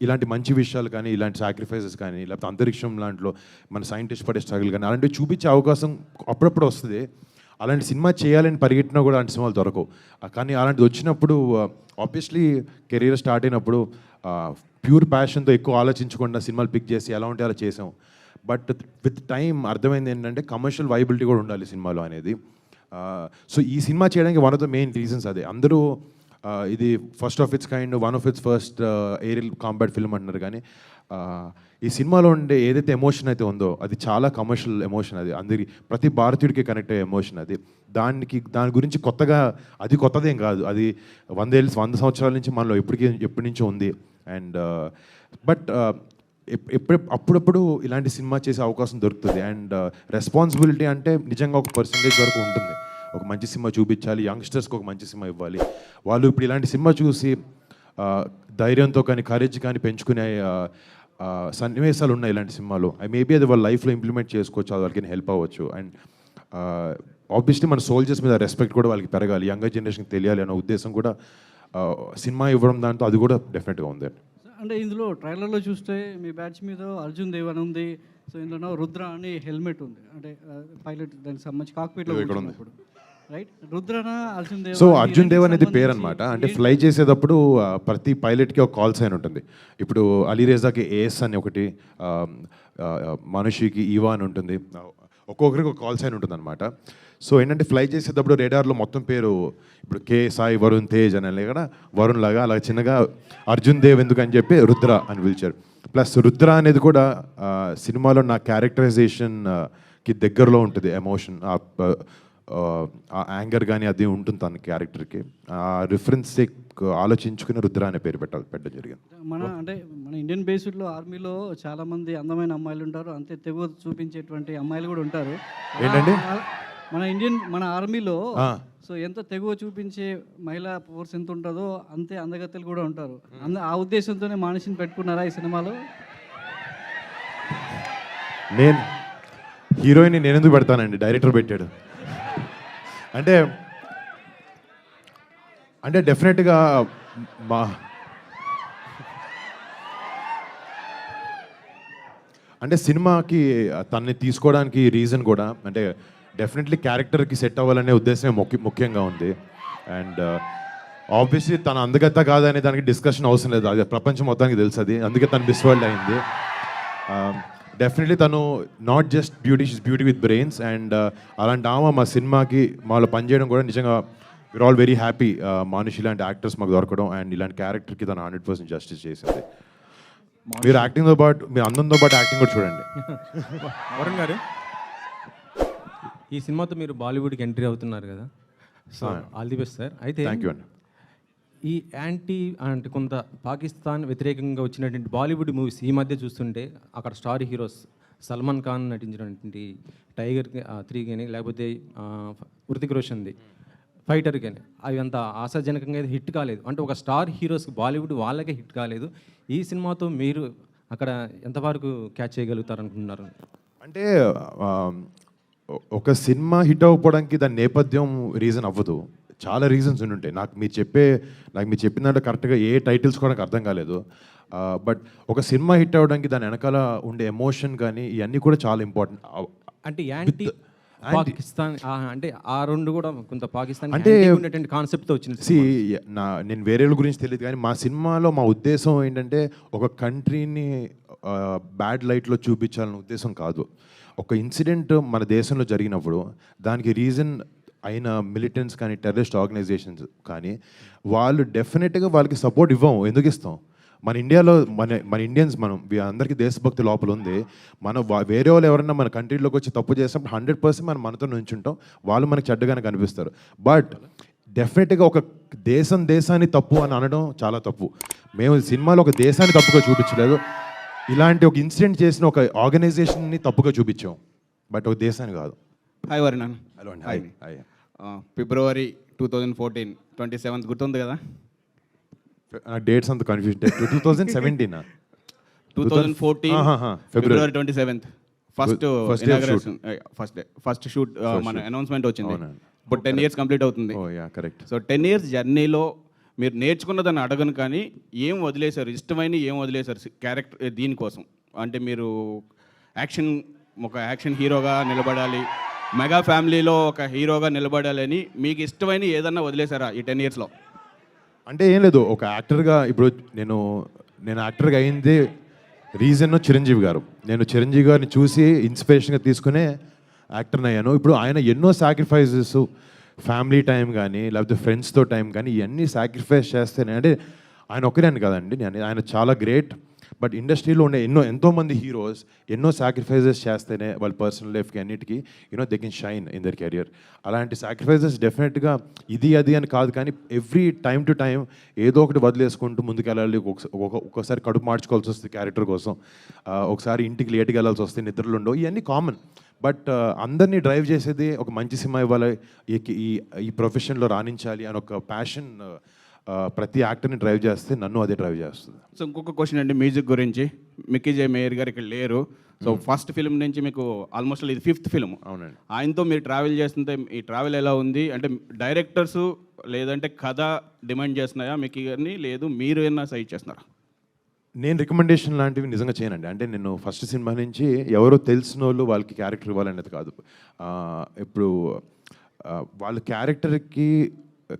ఇలాంటి మంచి విషయాలు కానీ, ఇలాంటి సాక్రిఫైసెస్ కానీ, లేకపోతే అంతరిక్షం లాంటిలో మన సైంటిస్ట్ పడే స్ట్రగుల్ కానీ అలాంటివి చూపించే అవకాశం అప్పుడప్పుడు వస్తుంది. అలాంటి సినిమా చేయాలని పరిగెట్టినా కూడా అలాంటి సినిమాలు దొరకవు. కానీ అలాంటిది వచ్చినప్పుడు ఆబ్వియస్లీ కెరీర్ స్టార్ట్ అయినప్పుడు ప్యూర్ ప్యాషన్తో ఎక్కువ ఆలోచించకుండా సినిమాలు పిక్ చేసి ఎలా ఉంటే అలా చేసాం. బట్ విత్ టైం అర్థమైంది ఏంటంటే కమర్షియల్ వైబిలిటీ కూడా ఉండాలి సినిమాలో అనేది. సో ఈ సినిమా చేయడానికి one of the main reasons అదే. అందరూ ఇది first of its kind, one of its first aerial combat film అంటున్నారు, కానీ ఈ సినిమాలో ఉండే ఏదైతే ఎమోషన్ అయితే ఉందో అది చాలా కమర్షియల్ ఎమోషన్. అది అందరికి ప్రతి భారతీయుడికి కనెక్ట్ అయ్యే ఎమోషన్ అది. దాని గురించి కొత్తగా, అది కొత్తదేం కాదు, అది 100 సంవత్సరాల నుంచి మనలో ఎప్పటి నుంచో ఉంది. అండ్ బట్ అప్పుడప్పుడు ఇలాంటి సినిమా చేసే అవకాశం దొరుకుతుంది. అండ్ రెస్పాన్సిబిలిటీ అంటే నిజంగా ఒక పర్సంటేజ్ వరకు ఉంటుంది. ఒక మంచి సినిమా చూపించాలి, యంగ్స్టర్స్కి ఒక మంచి సినిమా ఇవ్వాలి. వాళ్ళు ఇప్పుడు ఇలాంటి సినిమా చూసి ధైర్యంతో కానీ కరేజ్ కానీ పెంచుకునే సన్నివేశాలు ఉన్నాయి ఇలాంటి సినిమాలో. మేబీ అది వాళ్ళ లైఫ్లో ఇంప్లిమెంట్ చేసుకోవచ్చు, అది వాళ్ళకి హెల్ప్ అవ్వచ్చు. అండ్ ఆబ్వియస్లీ మన సోల్జర్స్ మీద రెస్పెక్ట్ కూడా వాళ్ళకి పెరగాలి, యంగర్ జనరేషన్కి తెలియాలి అనే ఉద్దేశం కూడా సినిమా ఇవ్వడం దాంతో అది కూడా డెఫినెట్గా ఉంది. అంటే ఇందులో ట్రైలర్లో చూస్తే మీ బ్యాచ్ మీద అర్జున్ దేవ్ అని ఉంది. సో ఇందులో రుద్ర అని హెల్మెట్ ఉంది, అంటే పైలట్ దానికి సంబంధించి కాక్పిట్లో ఉన్నప్పుడు, రైట్? రుద్రనా అర్జున్ దేవ్? సో అర్జున్ దేవ్ అనేది పేరు అనమాట. అంటే ఫ్లై చేసేటప్పుడు ప్రతి పైలట్కి ఒక కాల్ సైన్ ఉంటుంది. ఇప్పుడు అలీరేజాకి ఏఎస్ అని ఒకటి, మనుషికి ఈవా అని ఉంటుంది, ఒక్కొక్కరికి ఒక కాల్ సైన్ ఉంటుంది అనమాట. సో ఏంటంటే ఫ్లై చేసేటప్పుడు రేడార్లో మొత్తం పేరు ఇప్పుడు కే సాయి వరుణ్ తేజ్ అని కదా, వరుణ్ లాగా అలా చిన్నగా అర్జున్ దేవ్ ఎందుకని చెప్పి రుద్ర అని పిలిచారు. ప్లస్ రుద్ర అనేది కూడా సినిమాలో నా క్యారెక్టరైజేషన్కి దగ్గరలో ఉంటుంది. ఎమోషన్, ఆ యాంగర్ కానీ అది ఉంటుంది తన క్యారెక్టర్కి. ఆ రిఫరెన్స్ ఆలోచించుకుని రుద్ర అనే పేరు పెట్టడం జరిగింది. మన ఇండియన్ బేస్డ్లో ఆర్మీలో చాలామంది అందమైన అమ్మాయిలు ఉంటారు, అంతే తెగువ చూపించేటువంటి అమ్మాయిలు కూడా ఉంటారు. ఏంటండి మన ఆర్మీలో సో ఎంత తెగువ చూపించే మహిళా ఫోర్స్ ఎంత ఉంటుందో అంతే అందగత్తెలు కూడా ఉంటారు. ఆ ఉద్దేశంతోనే మానసిని పెట్టుకున్నారా ఈ సినిమాలో? నేను హీరోయిన్ నేను ఎందుకు పెడతానండి, డైరెక్టర్ పెట్టాడు. అంటే డెఫినెట్గా అంటే సినిమాకి తనని తీసుకోవడానికి రీజన్ కూడా అంటే డెఫినెట్లీ క్యారెక్టర్కి సెట్ అవ్వాలనే ఉద్దేశమే ముఖ్యంగా ఉంది. అండ్ ఆబ్వియస్లీ తన అందగత్త కాదనే దానికి డిస్కషన్ అవసరం లేదు, అది ప్రపంచం మొత్తానికి తెలుసు అది, అందుకే తను మిస్ వరల్డ్ అయింది. డెఫినెట్లీ తను not just beauty, she's beauty with brains. And అలాంటి ఆమె మా సినిమాకి మాలో పనిచేయడం కూడా నిజంగా we're all very happy. Manushi ఇలాంటి యాక్టర్స్ మాకు దొరకడం అండ్ ఇలాంటి క్యారెక్టర్కి తను 100% జస్టిస్ చేసింది. మీరు యాక్టింగ్తో పాటు, మీరు అందంతో పాటు యాక్టింగ్ కూడా చూడండి. వరుణ్ గారు, ఈ సినిమాతో మీరు బాలీవుడ్కి ఎంట్రీ అవుతున్నారు కదా, so all the best sir. అయితే థ్యాంక్ యూ అండి. ఈ యాంటీ అంటే కొంత పాకిస్తాన్ వ్యతిరేకంగా వచ్చినటువంటి బాలీవుడ్ మూవీస్ ఈ మధ్య చూస్తుంటే అక్కడ స్టార్ హీరోస్ సల్మాన్ ఖాన్ నటించినటువంటి టైగర్ 3 కానీ లేకపోతే హృతిక్ రోషన్ది ఫైటర్ కానీ అవి అంత ఆశాజనకంగా అయితే హిట్ కాలేదు. అంటే ఒక స్టార్ హీరోస్కి బాలీవుడ్ వాళ్ళకే హిట్ కాలేదు. ఈ సినిమాతో మీరు అక్కడ ఎంతవరకు క్యాచ్ చేయగలుగుతారు అనుకుంటున్నారు? అంటే ఒక సినిమా హిట్ అవ్వడానికి దాని నేపథ్యం రీజన్ అవ్వదు, చాలా రీజన్స్ ఉంటాయి. నాకు మీరు చెప్పినట్టు కరెక్ట్గా ఏ టైటిల్స్ కూడా నాకు అర్థం కాలేదు. బట్ ఒక సినిమా హిట్ అవ్వడానికి దాని వెనకాల ఉండే ఎమోషన్ కానీ ఇవన్నీ కూడా చాలా ఇంపార్టెంట్. అంటే యాంటీ పాకిస్తాన్ అంటే ఆ రెండు కూడా కొంత పాకిస్తాన్ అంటే ఉన్నటువంటి కాన్సెప్ట్తో వచ్చింది. నేను వేరే గురించి తెలియదు, కానీ మా సినిమాలో మా ఉద్దేశం ఏంటంటే ఒక కంట్రీని బ్యాడ్ లైట్లో చూపించాలనే ఉద్దేశం కాదు. ఒక ఇన్సిడెంట్ మన దేశంలో జరిగినప్పుడు దానికి రీజన్ అయిన మిలిటెంట్స్ కానీ టెర్రరిస్ట్ ఆర్గనైజేషన్స్ కానీ వాళ్ళు డెఫినెట్గా వాళ్ళకి సపోర్ట్ ఇవ్వము. ఎందుకు ఇస్తాం? మన ఇండియాలో మన ఇండియన్స్ అందరికీ దేశభక్తి లోపల ఉంది. వేరే వాళ్ళు ఎవరైనా మన కంట్రీలోకి వచ్చి తప్పు చేసినప్పుడు 100% మనం మనతో నుంచుంటాం, వాళ్ళు మనకు చెడ్డగానే కనిపిస్తారు. బట్ డెఫినెట్గా ఒక దేశాన్ని తప్పు అని అనడం చాలా తప్పు. మేము సినిమాలో ఒక దేశాన్ని తప్పుగా చూపించలేదు, ఇలాంటి ఒక ఇన్సిడెంట్ చేసిన ఒక ఆర్గనైజేషన్ని తప్పుగా చూపించాం, బట్ ఒక దేశాన్ని కాదు. హాయ్ వరుణ్. హలో అండి. Hi hi. ఫిబ్రవరి 2014 27th గుర్తుంది కదా? డేట్స్ అంత confusion. 2017 2014 February 27th first shoot మన అనౌన్స్మెంట్ వచ్చింది. ఇప్పుడు 10 years కంప్లీట్ అవుతుంది. కరెక్ట్. సో 10 years జర్నీలో మీరు నేర్చుకున్నదాన్ని అడగను కానీ ఏం వదిలేశారు, ఇష్టమైన ఏం వదిలేశారు క్యారెక్టర్ దీనికోసం? అంటే మీరు ఒక యాక్షన్ హీరోగా నిలబడాలి, మెగా ఫ్యామిలీలో ఒక హీరోగా నిలబడాలని మీకు ఇష్టమైన ఏదన్నా వదిలేశారా ఈ 10 yearsలో? అంటే ఏం లేదు, ఒక యాక్టర్గా ఇప్పుడు నేను యాక్టర్గా అయింది రీజన్ చిరంజీవి గారు. నేను చిరంజీవి గారిని చూసి ఇన్స్పిరేషన్గా తీసుకునే యాక్టర్ని అయ్యాను. ఇప్పుడు ఆయన ఎన్నో సాక్రిఫైజెస్, ఫ్యామిలీ టైం కానీ లేకపోతే ఫ్రెండ్స్తో టైం కానీ ఇవన్నీ సాక్రిఫైస్ చేస్తేనే, అంటే ఆయన ఒక్కరే అని కదండి, ఆయన చాలా గ్రేట్. బట్ ఇండస్ట్రీలో ఉండే ఎంతోమంది హీరోస్ ఎన్నో సాక్రిఫైజెస్ చేస్తేనే వాళ్ళ పర్సనల్ లైఫ్కి అన్నిటికీ they can shine in their career. అలాంటి సాక్రిఫైజెస్ డెఫినెట్గా ఇది అది అని కాదు, కానీ ఎవ్రీ టైం టు టైం ఏదో ఒకటి వదిలేసుకుంటూ ముందుకెళ్ళాలి. ఒక్కొక్కసారి కడుపు మార్చుకోవాల్సి వస్తుంది క్యారెక్టర్ కోసం, ఒకసారి ఇంటికి లేట్గా వెళ్ళాల్సి వస్తుంది, నిద్రలు ఉండవు, ఇవన్నీ కామన్. బట్ అందరినీ డ్రైవ్ చేసేది ఒక మంచి సినిమా ఇవ్వాలి, ఈ ప్రొఫెషన్లో రాణించాలి అని ఒక ప్యాషన్ ప్రతి యాక్టర్ని డ్రైవ్ చేస్తే నన్ను అదే డ్రైవ్ చేస్తుంది. సో ఇంకొక క్వశ్చన్ అండి మ్యూజిక్ గురించి. మిక్కీ జే మేయర్ గారు ఇక్కడ లేరు. సో ఫస్ట్ ఫిల్మ్ నుంచి మీకు ఆల్మోస్ట్ ఇది 5th ఫిల్మ్. అవునండి. ఆయనతో మీరు ట్రావెల్ చేస్తుంటే ఈ ట్రావెల్ ఎలా ఉంది? అంటే డైరెక్టర్స్ లేదంటే కథ డిమాండ్ చేస్తున్నాయా మిక్కీ గారిని, లేదు మీరు ఏమన్నా సైడ్ చేస్తున్నారా? నేను రికమెండేషన్ లాంటివి నిజంగా చేయనండి. అంటే నేను ఫస్ట్ సినిమా నుంచి ఎవరో తెలిసిన వాళ్ళు వాళ్ళకి క్యారెక్టర్ ఇవ్వాలనేది కాదు. ఇప్పుడు వాళ్ళ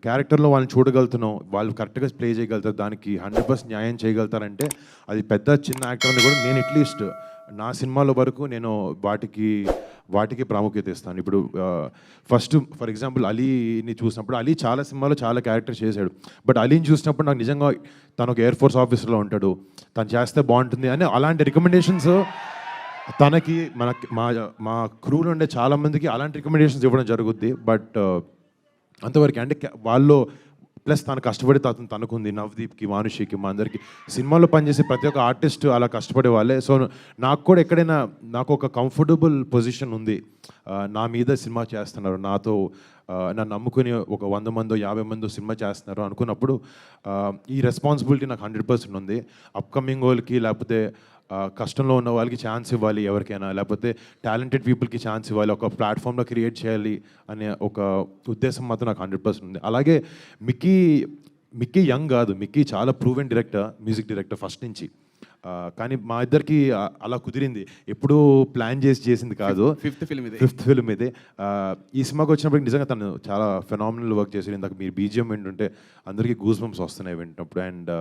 క్యారెక్టర్లో వాళ్ళని చూడగలుగుతున్నాం, వాళ్ళు కరెక్ట్గా ప్లే చేయగలుగుతారు, దానికి 100% న్యాయం చేయగలుగుతారంటే అది పెద్ద చిన్న యాక్టర్ని కూడా నేను అట్లీస్ట్ నా సినిమాల వరకు నేను వాటికి ప్రాముఖ్యత ఇస్తాను. ఇప్పుడు ఫస్ట్ ఫర్ ఎగ్జాంపుల్ అలీని చూసినప్పుడు, అలీ చాలా సినిమాలో చాలా క్యారెక్టర్ చేశాడు. బట్ అలీని చూసినప్పుడు నాకు నిజంగా తను ఒక ఎయిర్ ఫోర్స్ ఆఫీసర్లో ఉంటాడు, తను చేస్తే బాగుంటుంది అని అలాంటి రికమెండేషన్స్ తనకి మా క్రూలో ఉండే చాలామందికి అలాంటి రికమెండేషన్స్ ఇవ్వడం జరుగుద్ది. బట్ అంతవరకు అంటే వాళ్ళు ప్లస్ తను కష్టపడి తనకుంది, నవదీప్కి, మానుషికి, మా అందరికీ సినిమాలో పనిచేసే ప్రతి ఒక్క ఆర్టిస్ట్ అలా కష్టపడే వాళ్ళే. సో నాకు కూడా ఎక్కడైనా నాకు ఒక కంఫర్టబుల్ పొజిషన్ ఉంది, నా మీద సినిమా చేస్తున్నారు, నన్ను నమ్ముకుని ఒక 100 మందో 50 మందో సినిమా చేస్తున్నారు అనుకున్నప్పుడు ఈ రెస్పాన్సిబిలిటీ నాకు 100% ఉంది. అప్కమింగ్ వాళ్ళకి లేకపోతే కష్టంలో ఉన్న వాళ్ళకి ఛాన్స్ ఇవ్వాలి, ఎవరికైనా లేకపోతే టాలెంటెడ్ పీపుల్కి ఛాన్స్ ఇవ్వాలి, ఒక ప్లాట్ఫామ్లో క్రియేట్ చేయాలి అనే ఒక ఉద్దేశం మాత్రం నాకు 100% ఉంది. అలాగే మిక్కీ యంగ్ కాదు, మిక్కీ చాలా proven director, music director first నుంచి. కానీ మా ఇద్దరికి అలా కుదిరింది, ఎప్పుడూ ప్లాన్ చేసింది కాదు. 5th ఫిల్మ్ ఇది. ఈ సినిమాకి వచ్చినప్పటికి నిజంగా తను చాలా ఫెనామినల్ వర్క్ చేశారు. ఇందాక మీరు బీజిఎం వింటుంటే అందరికీ గూస్ బంప్స్ వస్తున్నాయి వింటున్నప్పుడు. And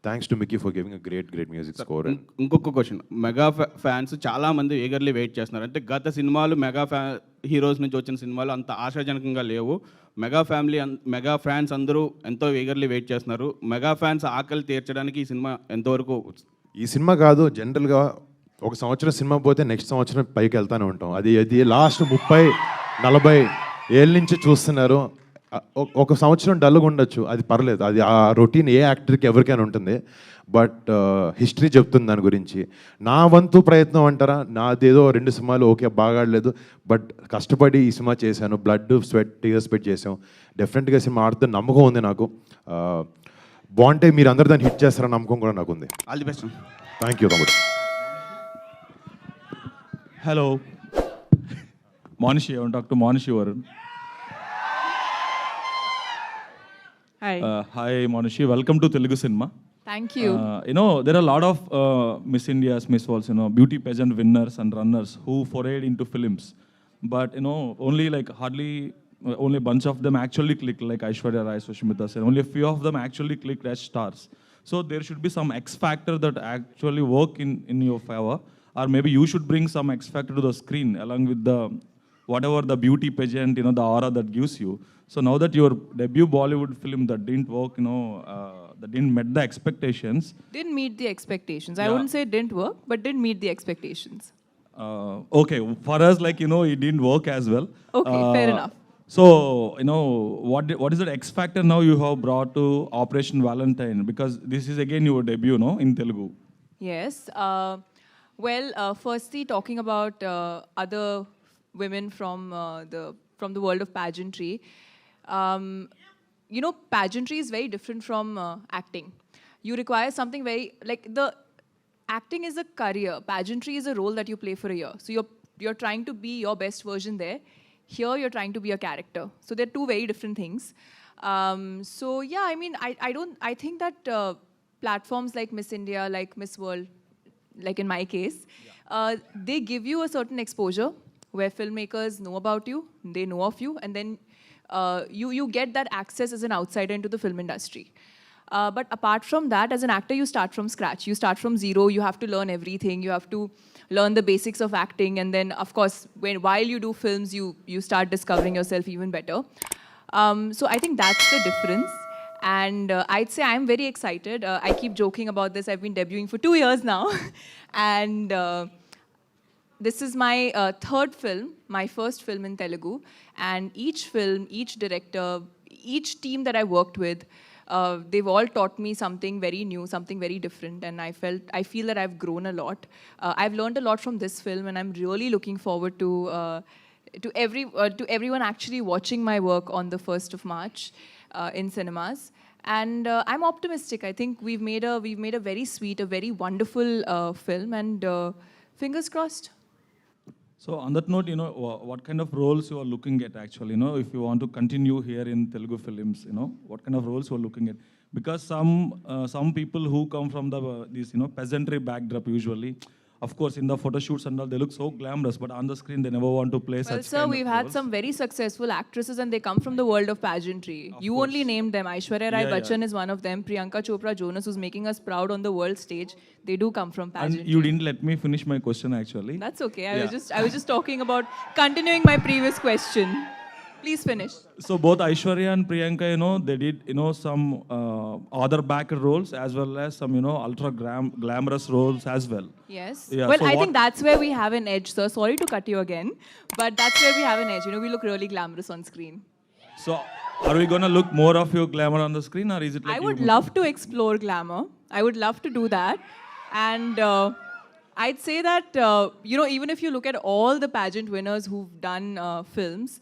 thanks to Mickey for giving a great music score. ఇంకొక క్వశ్చన్, మెగా ఫ్యాన్స్ చాలామంది ఈగర్లీ వెయిట్ చేస్తున్నారు. అంటే గత సినిమాలు హీరోస్ నుంచి వచ్చిన సినిమాలు అంత ఆశాజనకంగా లేవు. మెగా ఫ్యాన్స్ అందరూ ఎంతో ఈగర్లీ వెయిట్ చేస్తున్నారు. మెగా ఫ్యాన్స్ ఆకలి తీర్చడానికి ఈ సినిమా ఎంతవరకు? ఈ సినిమా కాదు, జనరల్గా ఒక సంవత్సరం సినిమా పోతే నెక్స్ట్ సంవత్సరం పైకి వెళ్తూనే ఉంటాం. అది లాస్ట్ 30-40 ఏళ్ళ నుంచి చూస్తున్నారు. ఒక సంవత్సరం డల్గా ఉండొచ్చు, అది పర్లేదు, అది ఆ రొటీన్ ఏ యాక్టర్కి ఎవరికైనా ఉంటుంది. బట్ హిస్టరీ చెప్తుంది దాని గురించి. నా వంతు ప్రయత్నం అంటారా, నాదేదో 2 సినిమాలు ఓకే బాగాడలేదు, బట్ కష్టపడి ఈ సినిమా చేశాను, బ్లడ్ స్వెట్ టీయర్స్ పెట్టి చేసాం. డెఫినెట్గా సినిమా ఆడుతుంది, నమ్మకం ఉంది నాకు. బాగుంటే మీరు అందరు దాన్ని హిట్ చేస్తారని నమ్మకం కూడా నాకు ఉంది. All the best. Thank you తమ్ముడు. Hello. Manishi, I want to talk to Manishi Varun. Hi. Hi Manishi, welcome to Telugu Cinema. Thank you. There are a lot of Miss Indias, Miss Worlds, beauty pageant winners and runners who forayed into films. But, only like only a bunch of them actually clicked, like Aishwarya Rai, Sushmita Sen. Only a few of them actually clicked as stars. So there should be some X factor that actually work in your favor. Or maybe you should bring some X factor to the screen along with whatever the beauty pageant, the aura that gives you. So now that your debut Bollywood film that didn't work, that didn't meet the expectations. Didn't meet the expectations. I wouldn't say it didn't work, but didn't meet the expectations. Okay, for us, it didn't work as well. Okay, fair enough. So, what is that X factor now you have brought to Operation Valentine? Because this is again your debut, in Telugu. Yes. Firstly, talking about other women from the world of pageantry. Pageantry is very different from acting. You require something very, acting is a career. Pageantry is a role that you play for a year. So you're trying to be your best version there. Here you're trying to be a character. So they're two very different things. So yeah, I mean, I think that platforms like Miss India, like Miss World, like in my case, they give you a certain exposure where filmmakers know about you, they know of you, and then you get that access as an outsider into the film industry. But apart from that, as an actor, you start from scratch. You start from zero. You have to learn everything. You have to learn the basics of acting, and then, of course, while you do films, you start discovering yourself even better. So I think that's the difference. And I'd say I'm very excited. I keep joking about this. I've been debuting for 2 years now. And this is my third film, my first film in Telugu. And each film, each director, each team that I worked with, they've all taught me something very new, something very different. And I feel that I've grown a lot. I've learned a lot from this film, and I'm really looking forward to everyone actually watching my work on the 1st of March in cinemas. And I'm optimistic. I think we've made a very sweet, a very wonderful film, and fingers crossed. So on that note, what kind of roles you are looking at actually, if you want to continue here in Telugu films, what kind of roles you are looking at? Because some people who come from this peasantry backdrop usually, of course, in the photo shoots and all, they look so glamorous, but on the screen, they never want to play Well, such sir, we've had some very successful actresses, and they come from the world of pageantry. You only named them. Aishwarya Rai Bachchan is one of them. Priyanka Chopra Jonas, who's making us proud on the world stage. They do come from pageantry. And you didn't let me finish my question actually. That's okay. I was just talking about continuing my previous question. Please finish. So both Aishwarya and Priyanka, they did, some other backer roles as well as some, ultra glamorous roles as well. Yes. Yeah, Well, so I think that's where we have an edge, sir. Sorry to cut you again, but that's where we have an edge. We look really glamorous on screen. So are we going to look more of your glamour on the screen, or is it like I would love to explore glamour. I would love to do that. And I'd say that, even if you look at all the pageant winners who've done films,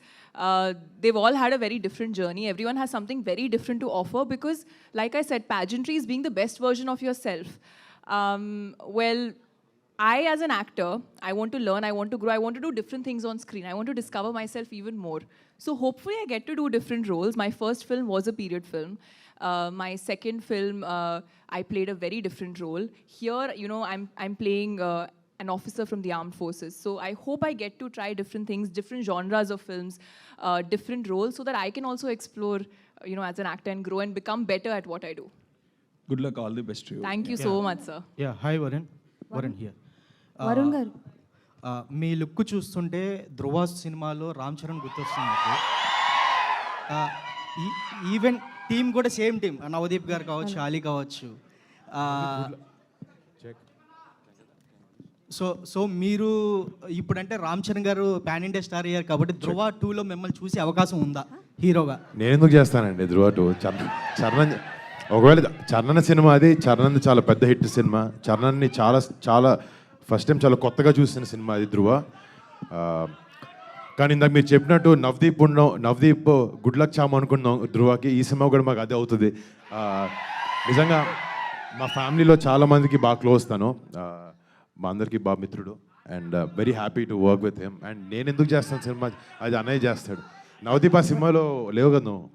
they've all had a very different journey. Everyone has something very different to offer because, like I said, pageantry is being the best version of yourself. Well, I, as an actor, I want to learn, I want to grow, I want to do different things on screen. I want to discover myself even more. So hopefully I get to do different roles. My first film was a period film. My second film, I played a very different role. Here, I'm playing an officer from the armed forces. So I hope I get to try different things, different genres of films, different roles, so that I can also explore, as an actor and grow and become better at what I do. Good luck, all the best to you. Thank you so much, sir. Yeah hi Varun Varun here Varun గారు మీ look చూస్తుంటే ధ్రువ సినిమాలో రామ్ చరణ్ గుర్తొస్తుంది నాకు. Even team కూడా same team, Navdeep గారు కావచ్చు, అలీ కావచ్చు. So మీరు ఇప్పుడంటే రామ్ చరణ్ గారు పాన్ ఇండియా స్టార్ అయ్యారు కాబట్టి ధ్రువ 2లో మిమ్మల్ని చూసే అవకాశం ఉందా హీరోగా? నేను ఎందుకు చేస్తానండి ధ్రువ 2? చరణ్ ఒకవేళ చరణ్ సినిమా అది చరణ్ చాలా పెద్ద హిట్ సినిమా. చరణ్ని చాలా ఫస్ట్ టైం చాలా కొత్తగా చూసిన సినిమా అది ధ్రువ. కానీ ఇందాక మీరు చెప్పినట్టు నవదీప్ గుడ్ లక్ చామ్ అనుకున్నాం ధ్రువకి. ఈ సినిమా కూడా మాకు అదే అవుతుంది. నిజంగా మా ఫ్యామిలీలో చాలామందికి బాగా క్లోజ్ తను, మా అందరికీ బాగా మిత్రుడు. And very happy to work with him. And నేను ఎందుకు చేస్తాను సినిమా, అది అన్నయ్య చేస్తాడు. నవదీప్ ఆ సినిమాలో లేవు కదా నువ్వు?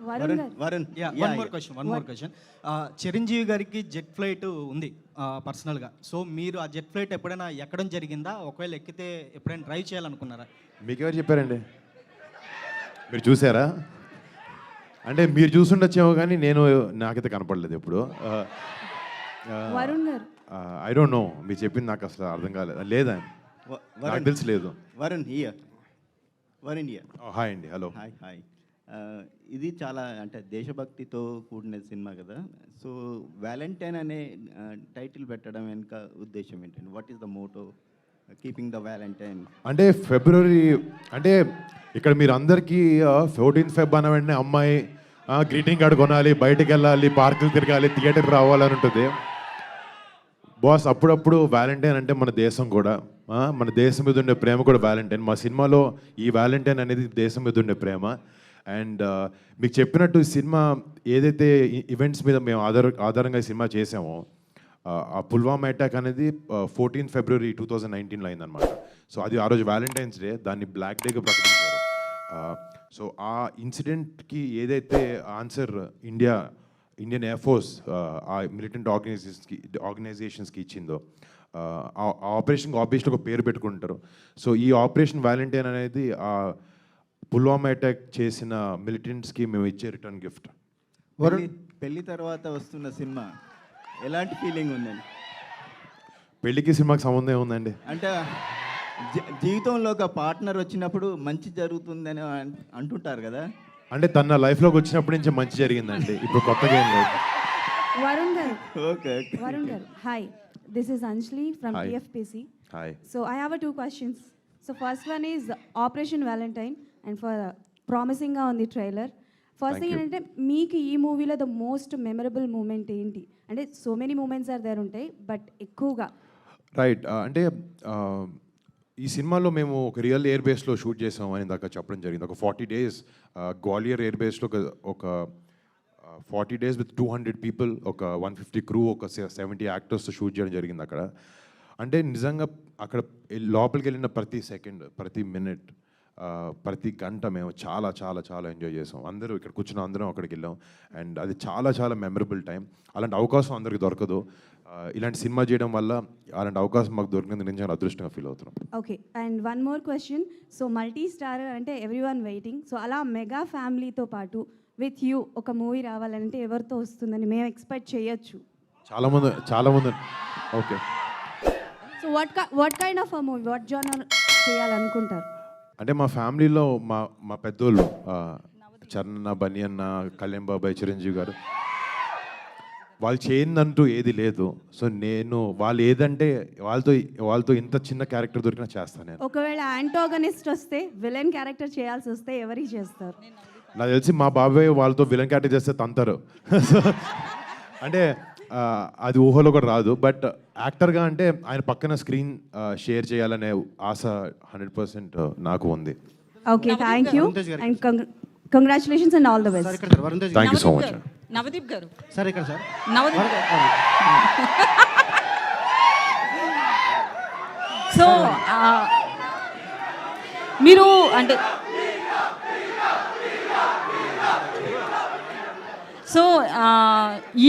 Varun one more question. Chiranjeevi గారికి జెట్ ఫ్లైట్ ఉంది పర్సనల్గా. సో మీరు ఆ జెట్ ఫ్లైట్ ఎప్పుడైనా ఎక్కడం జరిగిందా? ఒకవేళ ఎక్కితే ఎప్పుడైనా డ్రైవ్ చేయాలనుకున్నారా? మీకెవరు చెప్పారండి? మీరు చూసారా? అంటే మీరు చూసుండొచ్చేమో కానీ నాకైతే కనపడలేదు ఎప్పుడు. వరుణ్ గారు ఐ డోంట్ నో, మీరు చెప్పింది నాకు అసలు అర్థం కాలేదు. లేదా నాకు తెలిసి లేదు. వరుణ్ హియర్. హాయ్ అండి, హలో. హాయ్. ఇది చాలా అంటే దేశభక్తితో కూడిన సినిమా కదా. సో వ్యాలంటైన్ అనే టైటిల్ పెట్టడం వెనుక ఉద్దేశం ఏంటండి? What is the motto keeping the valentine? అంటే ఫిబ్రవరి అంటే ఇక్కడ మీరు అందరికీ 14 ఫెబ్ అన్న వెంటనే అమ్మాయి గ్రీటింగ్ కార్డు కొనాలి, బయటకు వెళ్ళాలి, పార్కులు తిరగాలి, థియేటర్కి రావాలని ఉంటుంది. బాస్ అప్పుడప్పుడు వ్యాలంటైన్ అంటే మన దేశం కూడా, మన దేశం మీద ఉండే ప్రేమ కూడా వ్యాలంటైన్. మా సినిమాలో ఈ వ్యాలంటైన్ అనేది దేశం మీద ఉండే ప్రేమ. అండ్ మీకు చెప్పినట్టు ఈ సినిమా ఏదైతే ఈవెంట్స్ మీద మేము ఆధారంగా ఈ సినిమా చేసామో, ఆ పుల్వామా అటాక్ అనేది 14 ఫిబ్రవరి 2019లో అయిందనమాట. సో అది ఆ రోజు వ్యాలంటైన్స్ డే, దాన్ని బ్లాక్ డేగా ప్రకటించారు. సో ఆ ఇన్సిడెంట్కి ఏదైతే ఆన్సర్ ఇండియన్ ఎయిర్ ఫోర్స్ ఆ మిలిటెంట్ ఆర్గనైజేషన్స్కి ఇచ్చిందో, ఆ ఆపరేషన్కి ఆబ్వియస్లీ ఒక పేరు పెట్టుకుంటారు. సో ఈ ఆపరేషన్ వ్యాలంటైన్ అనేది ఆ పుల్వామా అటాక్ చేసిన మిలిటెంట్స్కి మేము ఇచ్చే రిటర్న్ గిఫ్ట్. పెళ్లి తర్వాత వస్తున్న సినిమా ఎలాంటి ఫీలింగ్ ఉందండి? పెళ్ళికి సినిమాకి సంబంధం ఏముందండి? అంటే జీవితంలో ఒక పార్ట్నర్ వచ్చినప్పుడు మంచి జరుగుతుందని అంటుంటారు కదా. అంటే తన లైఫ్లోకి వచ్చినప్పటి నుంచి మంచి జరిగిందండి, ఇప్పుడు కొత్తగా ఏం లేదు. వరుణ్ గారు, ఓకే వరుణ్ గారు, hi, this is Anjali from Hi. TFPC. Hi. So I have 2 questions. So first one is Operation Valentine and for promising on the trailer. First thing ఏంటంటే మీకు ఈ మూవీలో ద మోస్ట్ మెమరబుల్ మూమెంట్ ఏంటి? అంటే so many moments are there ఉంటాయి, but ఎక్కువగా right. అంటే ఈ సినిమాలో మేము ఒక రియల్ ఎయిర్ బేస్లో షూట్ చేసాం అని దాకా చెప్పడం జరిగింది. ఒక 40 days గ్వాలియర్ ఎయిర్ బేస్లో ఒక 40 days విత్ 200 people, ఒక 150 crew, ఒక 70 actors షూట్ చేయడం జరిగింది అక్కడ. అంటే నిజంగా అక్కడ లోపలికి వెళ్ళిన ప్రతి సెకండ్, ప్రతి మినిట్, ప్రతి గంట మేము చాలా చాలా చాలా ఎంజాయ్ చేసాం. అందరూ ఇక్కడ కూర్చున్న అందరం అక్కడికి వెళ్ళాం. అండ్ అది చాలా చాలా మెమరబుల్ టైం. అలాంటి అవకాశం అందరికీ దొరకదు. ఇలాంటి సినిమా చేయడం వల్ల అలాంటి అవకాశం మాకు దొరికినందుకు నేను చాలా అదృష్టంగా ఫీల్ అవుతున్నాం. Okay. And one more question. So multi star అంటే ఎవ్రీ వన్ వెయిటింగ్. సో అలా మెగా ఫ్యామిలీతో పాటు విత్ యూ ఒక మూవీ రావాలంటే ఎవరితో వస్తుందని మేము ఎక్స్పెక్ట్ చేయొచ్చు? చాలామంది. Okay. So what kind of a movie, what genre చేయాలనుకుంటారు? అంటే మా ఫ్యామిలీలో మా పెద్దోళ్ళు చరణ్, బన్నీ అన్న, కళ్యాణ్ బాబాయ్, చిరంజీవి గారు, వాళ్ళు చేయిందంటూ ఏది లేదు. సో నేను వాళ్ళు ఏదంటే వాళ్ళతో ఇంత చిన్న క్యారెక్టర్ దొరికినా చేస్తాను నేను. ఒకవేళ యాంటోగనిస్ట్ వస్తే, విలన్ క్యారెక్టర్ చేయాల్సి వస్తే ఎవరికి చేస్తారు? నాకు తెలిసి మా బాబాయ్ వాళ్ళతో విలన్ క్యారెక్టర్ చేస్తే తంతారు. అంటే అది ఊహలో కూడా రాదు. బట్ యాక్టర్గా అంటే ఆయన పక్కన స్క్రీన్ షేర్ చేయాలనే ఆశ 100% నాకు ఉంది. Okay, thank you and congratulations and all the best. Thank you so much. Navdeep గారు సార్ ఇక్కడ సార్ నవదీప్ గారు. సో మీరు అంటే సో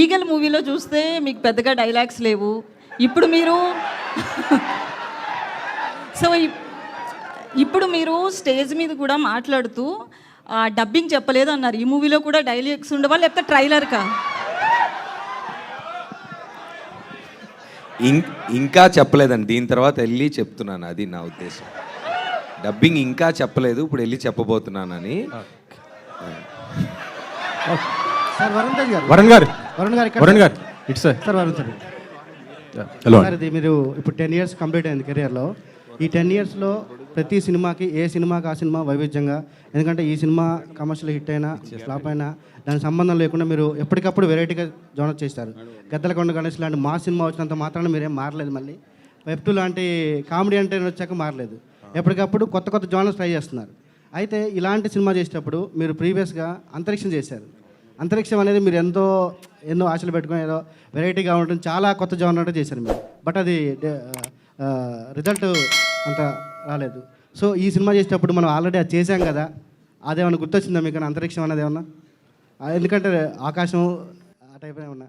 ఈగల్ మూవీలో చూస్తే మీకు పెద్దగా డైలాగ్స్ లేవు. ఇప్పుడు మీరు సో ఇప్పుడు మీరు స్టేజ్ మీద కూడా మాట్లాడుతూ డబ్బింగ్ చెప్పలేదు అన్నారు. ఈ మూవీలో కూడా డైలాగ్స్ ఉండవా, లేకపోతే ట్రైలర్కా? ఇంకా చెప్పలేదండి, దీని తర్వాత వెళ్ళి చెప్తున్నాను, అది నా ఉద్దేశం. డబ్బింగ్ ఇంకా చెప్పలేదు, ఇప్పుడు వెళ్ళి చెప్పబోతున్నానని. సార్ వరుణ్ గారు it's sir Varun sir. Hello sir, ఇది మీరు ఇప్పుడు 10 years కంప్లీట్ అయింది కెరియర్లో. ఈ 10 yearsలో ప్రతి సినిమాకి ఏ సినిమాకి ఆ సినిమా వైవిధ్యంగా, ఎందుకంటే ఈ సినిమా కమర్షియల్ హిట్ అయినా ఫ్లాప్ అయినా దానికి సంబంధం లేకుండా మీరు ఎప్పటికప్పుడు వెరైటీగా జోనర్ చేస్తారు. గద్దలకొండ గణేష్ లాంటి మా సినిమా వచ్చినంత మాత్రాన మీరేం మారలేదు. మళ్ళీ వెబ్ 2 లాంటి కామెడీ అంటే వచ్చాక మారలేదు. ఎప్పటికప్పుడు కొత్త కొత్త జోనర్స్ ట్రై చేస్తున్నారు. అయితే ఇలాంటి సినిమా చేసేటప్పుడు మీరు ప్రీవియస్గా అంతరిక్షం చేశారు. అంతరిక్షం అనేది మీరు ఎన్నో ఆశలు పెట్టుకుని ఏదో వెరైటీగా ఉంటుంది, చాలా కొత్త జోనర్ చేశారు మీరు. బట్ అది రిజల్ట్ అంత రాలేదు. సో ఈ సినిమా చేసేటప్పుడు మనం ఆల్రెడీ అది చేశాం కదా, అదేమన్నా గుర్తొచ్చిందా మీకు అంతరిక్షం అనేది ఏమన్నా? ఎందుకంటే ఆకాశం ఆ టైప్ ఏమన్నా?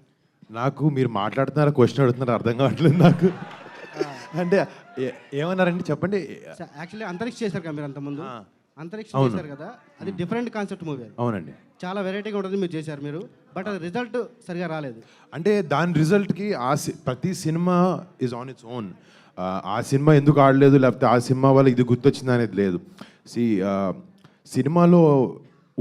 నాకు మీరు మాట్లాడుతున్నారా, క్వశ్చన్ అడుగుతున్నారా అర్థం కావట్లేదు నాకు. అంటే ఏమన్నారండి చెప్పండి. యాక్చువల్లీ అంతరిక్షం చేశారు కదా మీరు అంతకుముందు, అంతరిక్షం చేశారు కదా, అది డిఫరెంట్ కాన్సెప్ట్ మూవీ. అవునండి, చాలా వెరైటీగా ఉంటుంది మీరు చేశారు మీరు, బట్ అది రిజల్ట్ సరిగా రాలేదు. అంటే దాని రిజల్ట్కి ప్రతి cinema is on its own. ఆ సినిమా ఎందుకు ఆడలేదు, లేకపోతే ఆ సినిమా వల్ల ఇది గుర్తొచ్చింది అనేది లేదు. సినిమాలో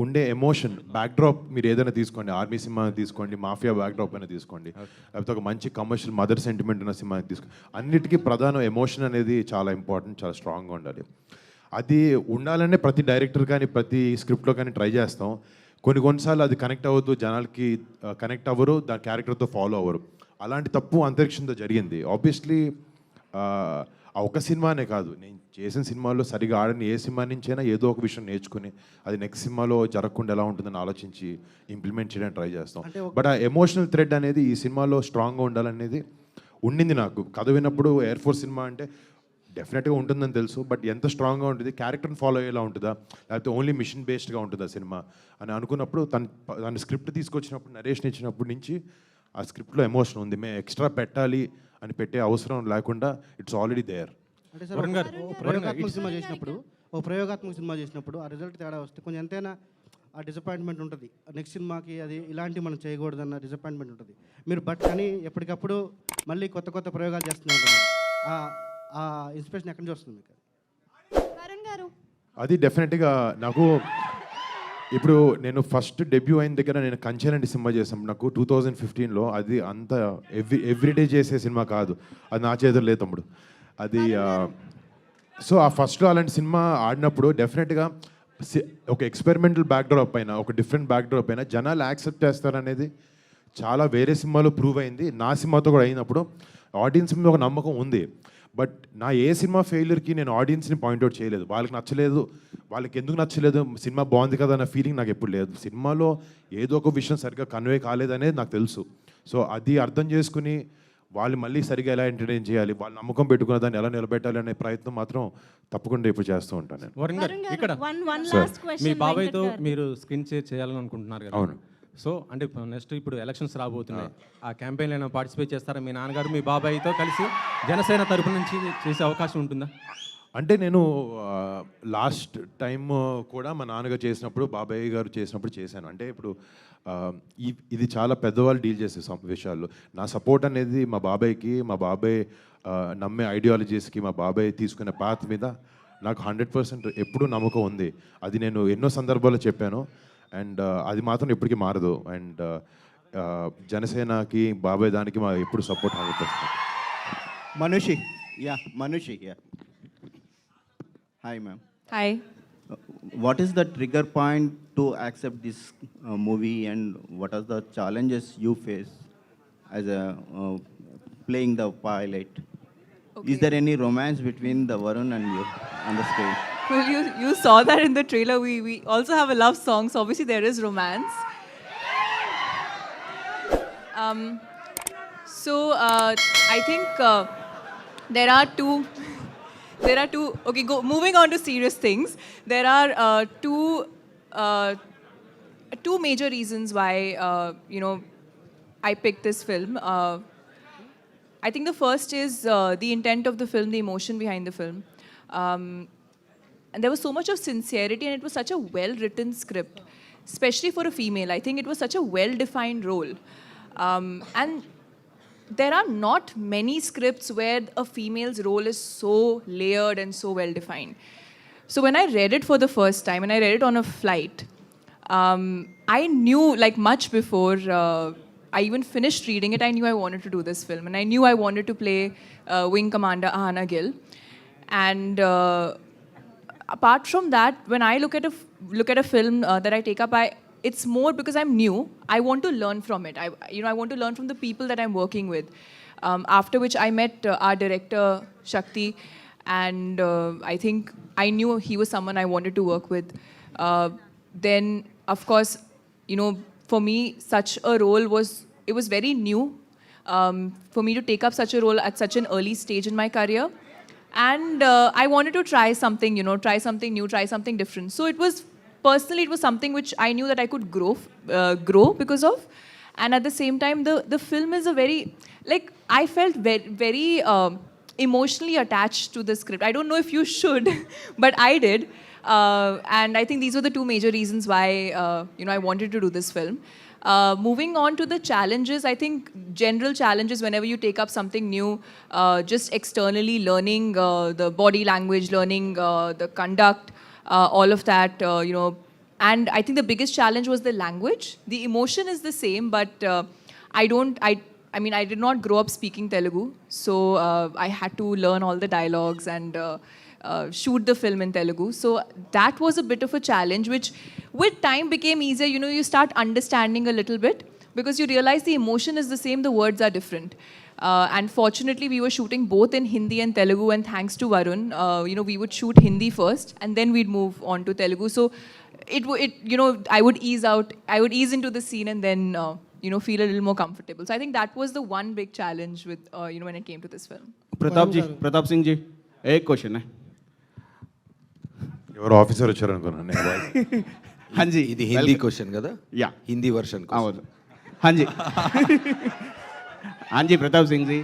ఉండే ఎమోషన్ బ్యాక్డ్రాప్ మీరు ఏదైనా తీసుకోండి, ఆర్మీ సినిమా తీసుకోండి, మాఫియా బ్యాక్డ్రాప్ అయినా తీసుకోండి, లేకపోతే ఒక మంచి కమర్షియల్ మదర్ సెంటిమెంట్ ఉన్న సినిమా తీసుకోండి, అన్నిటికీ ప్రధాన ఎమోషన్ అనేది చాలా ఇంపార్టెంట్, చాలా స్ట్రాంగ్గా ఉండాలి. అది ఉండాలనే ప్రతి డైరెక్టర్ కానీ ప్రతి స్క్రిప్ట్లో కానీ ట్రై చేస్తాం. కొన్నిసార్లు అది కనెక్ట్ అవ్వదు, జనాలకి కనెక్ట్ అవ్వరు, దాని క్యారెక్టర్తో ఫాలో అవ్వరు. అలాంటి తప్పు అంతరిక్షంతో జరిగింది. ఆబ్వియస్లీ ఆ ఒక సినిమానే కాదు, నేను చేసిన సినిమాల్లో సరిగా ఆడని ఏ సినిమా నుంచైనా ఏదో ఒక విషయం నేర్చుకుని అది నెక్స్ట్ సినిమాలో జరగకుండా ఎలా ఉంటుందని ఆలోచించి ఇంప్లిమెంట్ చేయడానికి ట్రై చేస్తాం. బట్ ఆ ఎమోషనల్ థ్రెడ్ అనేది ఈ సినిమాలో స్ట్రాంగ్గా ఉండాలనేది ఉండింది నాకు. కథ విన్నప్పుడు ఎయిర్ ఫోర్స్ సినిమా అంటే డెఫినెట్గా ఉంటుందని తెలుసు, బట్ ఎంత స్ట్రాంగ్గా ఉంటుంది, క్యారెక్టర్ని ఫాలో అయ్యేలా ఉంటుందా, లేకపోతే ఓన్లీ మిషన్ బేస్డ్గా ఉంటుందా సినిమా అని అనుకున్నప్పుడు తన స్క్రిప్ట్ తీసుకొచ్చినప్పుడు, నరేషన్ ఇచ్చినప్పటి నుంచి ఆ స్క్రిప్ట్లో ఎమోషన్ ఉంది. మేము ఎక్స్ట్రా పెట్టాలి అని పెట్టే అవసరం లేకుండా ఇట్స్ ఆల్రెడీ దేర్. అంటే సార్ ప్రయోగాత్మక సినిమా చేసినప్పుడు ఆ రిజల్ట్ తేడా వస్తే కొంచెం ఎంతైనా ఆ డిసప్పాయింట్మెంట్ ఉంటుంది. నెక్స్ట్ సినిమాకి అది ఇలాంటివి మనం చేయకూడదన్న డిసప్పాయింట్మెంట్ ఉంటుంది. మీరు బట్ కానీ ఎప్పటికప్పుడు మళ్ళీ కొత్త కొత్త ప్రయోగాలు చేస్తూనే ఉంటారు. ఆ ఇన్స్పిరేషన్ ఎక్కడి నుంచి వస్తుంది మీకు? వరుణ్ గారు అది డెఫినెట్గా నాకు ఇప్పుడు నేను ఫస్ట్ డెబ్యూ అయిన దగ్గర నేను కంచెలండి సినిమా చేసాం నాకు 2015లో. అది అంత ఎవ్రీడే చేసే సినిమా కాదు, అది నా చేతులు లేదు తమ్ముడు అది. సో ఆ ఫస్ట్లో అలాంటి సినిమా ఆడినప్పుడు డెఫినెట్గా ఒక ఎక్స్పెరిమెంటల్ బ్యాక్డ్రాప్ పైన, ఒక డిఫరెంట్ బ్యాక్డ్రాప్ పైన జనాలు యాక్సెప్ట్ చేస్తారనేది చాలా వేరే సినిమాలో ప్రూవ్ అయింది. నా సినిమాతో కూడా అయినప్పుడు ఆడియన్స్ మీద ఒక నమ్మకం ఉంది. బట్ నా ఏ సినిమా ఫెయిల్యూర్కి నేను ఆడియన్స్ని పాయింట్అవుట్ చేయలేదు. వాళ్ళకి నచ్చలేదు, వాళ్ళకి ఎందుకు నచ్చలేదు, సినిమా బాగుంది కదా అన్న ఫీలింగ్ నాకు ఎప్పుడు లేదు. సినిమాలో ఏదో ఒక విషయం సరిగ్గా కన్వే కాలేదనేది నాకు తెలుసు. సో అది అర్థం చేసుకుని వాళ్ళు మళ్ళీ సరిగా ఎలా ఎంటర్టైన్ చేయాలి, వాళ్ళు నమ్మకం పెట్టుకున్న దాన్ని ఎలా నిలబెట్టాలి అనే ప్రయత్నం మాత్రం తప్పకుండా ఇప్పుడు చేస్తూ ఉంటాను నేను. వరుణ్ గారు ఇక్కడ మీ బాబాయ్తో మీరు స్క్రీన్ షేర్ చేయాలని అనుకుంటున్నారు కదా? అవును. సో అంటే నెక్స్ట్ ఇప్పుడు ఎలక్షన్స్ రాబోతున్నాయి, ఆ క్యాంపెయిన్లో ఏమైనా పార్టిసిపేట్ చేస్తారా? మీ నాన్నగారు మీ బాబాయ్తో కలిసి జనసేన తరపు నుంచి చేసే అవకాశం ఉంటుందా? అంటే నేను లాస్ట్ టైం కూడా మా నాన్నగారు చేసినప్పుడు, బాబాయ్ గారు చేసినప్పుడు చేశాను. అంటే ఇప్పుడు ఇది చాలా పెద్దవాళ్ళు డీల్ చేసే విషయాల్లో నా సపోర్ట్ అనేది మా బాబాయ్కి, మా బాబాయ్ నమ్మే ఐడియాలజీస్కి, మా బాబాయ్ తీసుకునే పాత్ మీద నాకు 100% ఎప్పుడూ నమ్మకం ఉంది. అది నేను ఎన్నో సందర్భాల్లో చెప్పాను అండ్ అది మాత్రం ఎప్పటికీ మారదు. అండ్ జనసేనకి, బాబాయ్ దానికి మా ఎప్పుడు support 100%. Manushi, yeah. Hi, ma'am. Hi. What is the trigger point to accept this movie, and what are the challenges you face as a playing the pilot? Okay. Is there any romance between the Varun and you on the screen? Well, you saw that in the trailer. We also have a love song, so obviously there is romance. I think there are two. Okay, moving on to serious things. There are two major reasons why I picked this film. I think the first is the intent of the film, the emotion behind the film. And there was so much of sincerity, and it was such a well-written script, especially for a female. I think it was such a well-defined role. And there are not many scripts where a female's role is so layered and so well-defined. So when I read it for the first time, and I read it on a flight, I knew, like much before I even finished reading it, I knew I wanted to do this film. And I knew I wanted to play Wing Commander Ahana Gill. And apart from that, when I look at a film that I take up, it's more because I'm new. I want to learn from it. I want to learn from the people that I'm working with. After which I met our director Shakti, and I think I knew he was someone I wanted to work with. Then, of course, for me, such a role was very new for me to take up such a role at such an early stage in my career. And I wanted to try something, try something new, try something different. So it was something which I knew that I could grow because of. And at the same time, the film is a very, I felt very emotionally attached to the script. I don't know if you should, but I did. And I think these were the two major reasons why, I wanted to do this film. Moving on to the challenges, I think general challenges whenever you take up something new, just externally learning the body language, learning the conduct, all of that, and I think the biggest challenge was the language. The emotion is the same, but I did not grow up speaking Telugu, so I had to learn all the dialogues and shoot the film in Telugu. So that was a bit of a challenge, which with time became easier. You start understanding a little bit because you realize the emotion is the same, the words are different. And fortunately, we were shooting both in Hindi and Telugu, and thanks to Varun, we would shoot Hindi first, and then we'd move on to Telugu. So I would ease into the scene, and then feel a little more comfortable. So I think that was the one big challenge with when it came to this film. Pratap Singh ji, एक question है. ఎవరు officer వచ్చారు అనుకున్నాను నేను voice. हाँ जी, ఇది Hindi question కదా, या హిందీ వర్షన్. हाँ जी. हाँ जी, Pratap Singh ji,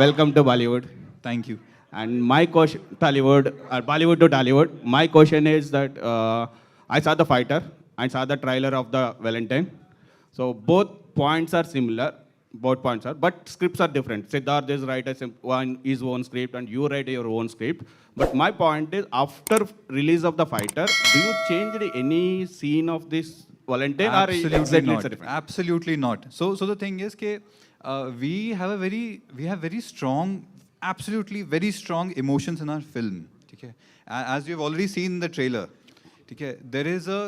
welcome to Bollywood. Thank you. And my question, Tollywood, Bollywood to Tollywood, my question is that I saw the fighter, I saw the trailer of the Valentine. So both points are similar, but scripts are different. Siddharth is write his own script and you write your own script. But my point is, after release of the fighter, do you change any scene of this Valentine or Absolutely exactly not. it's different? Absolutely not. So the thing is that we have very strong, absolutely very strong emotions in our film. Okay? As you've already seen in the trailer, okay, there is a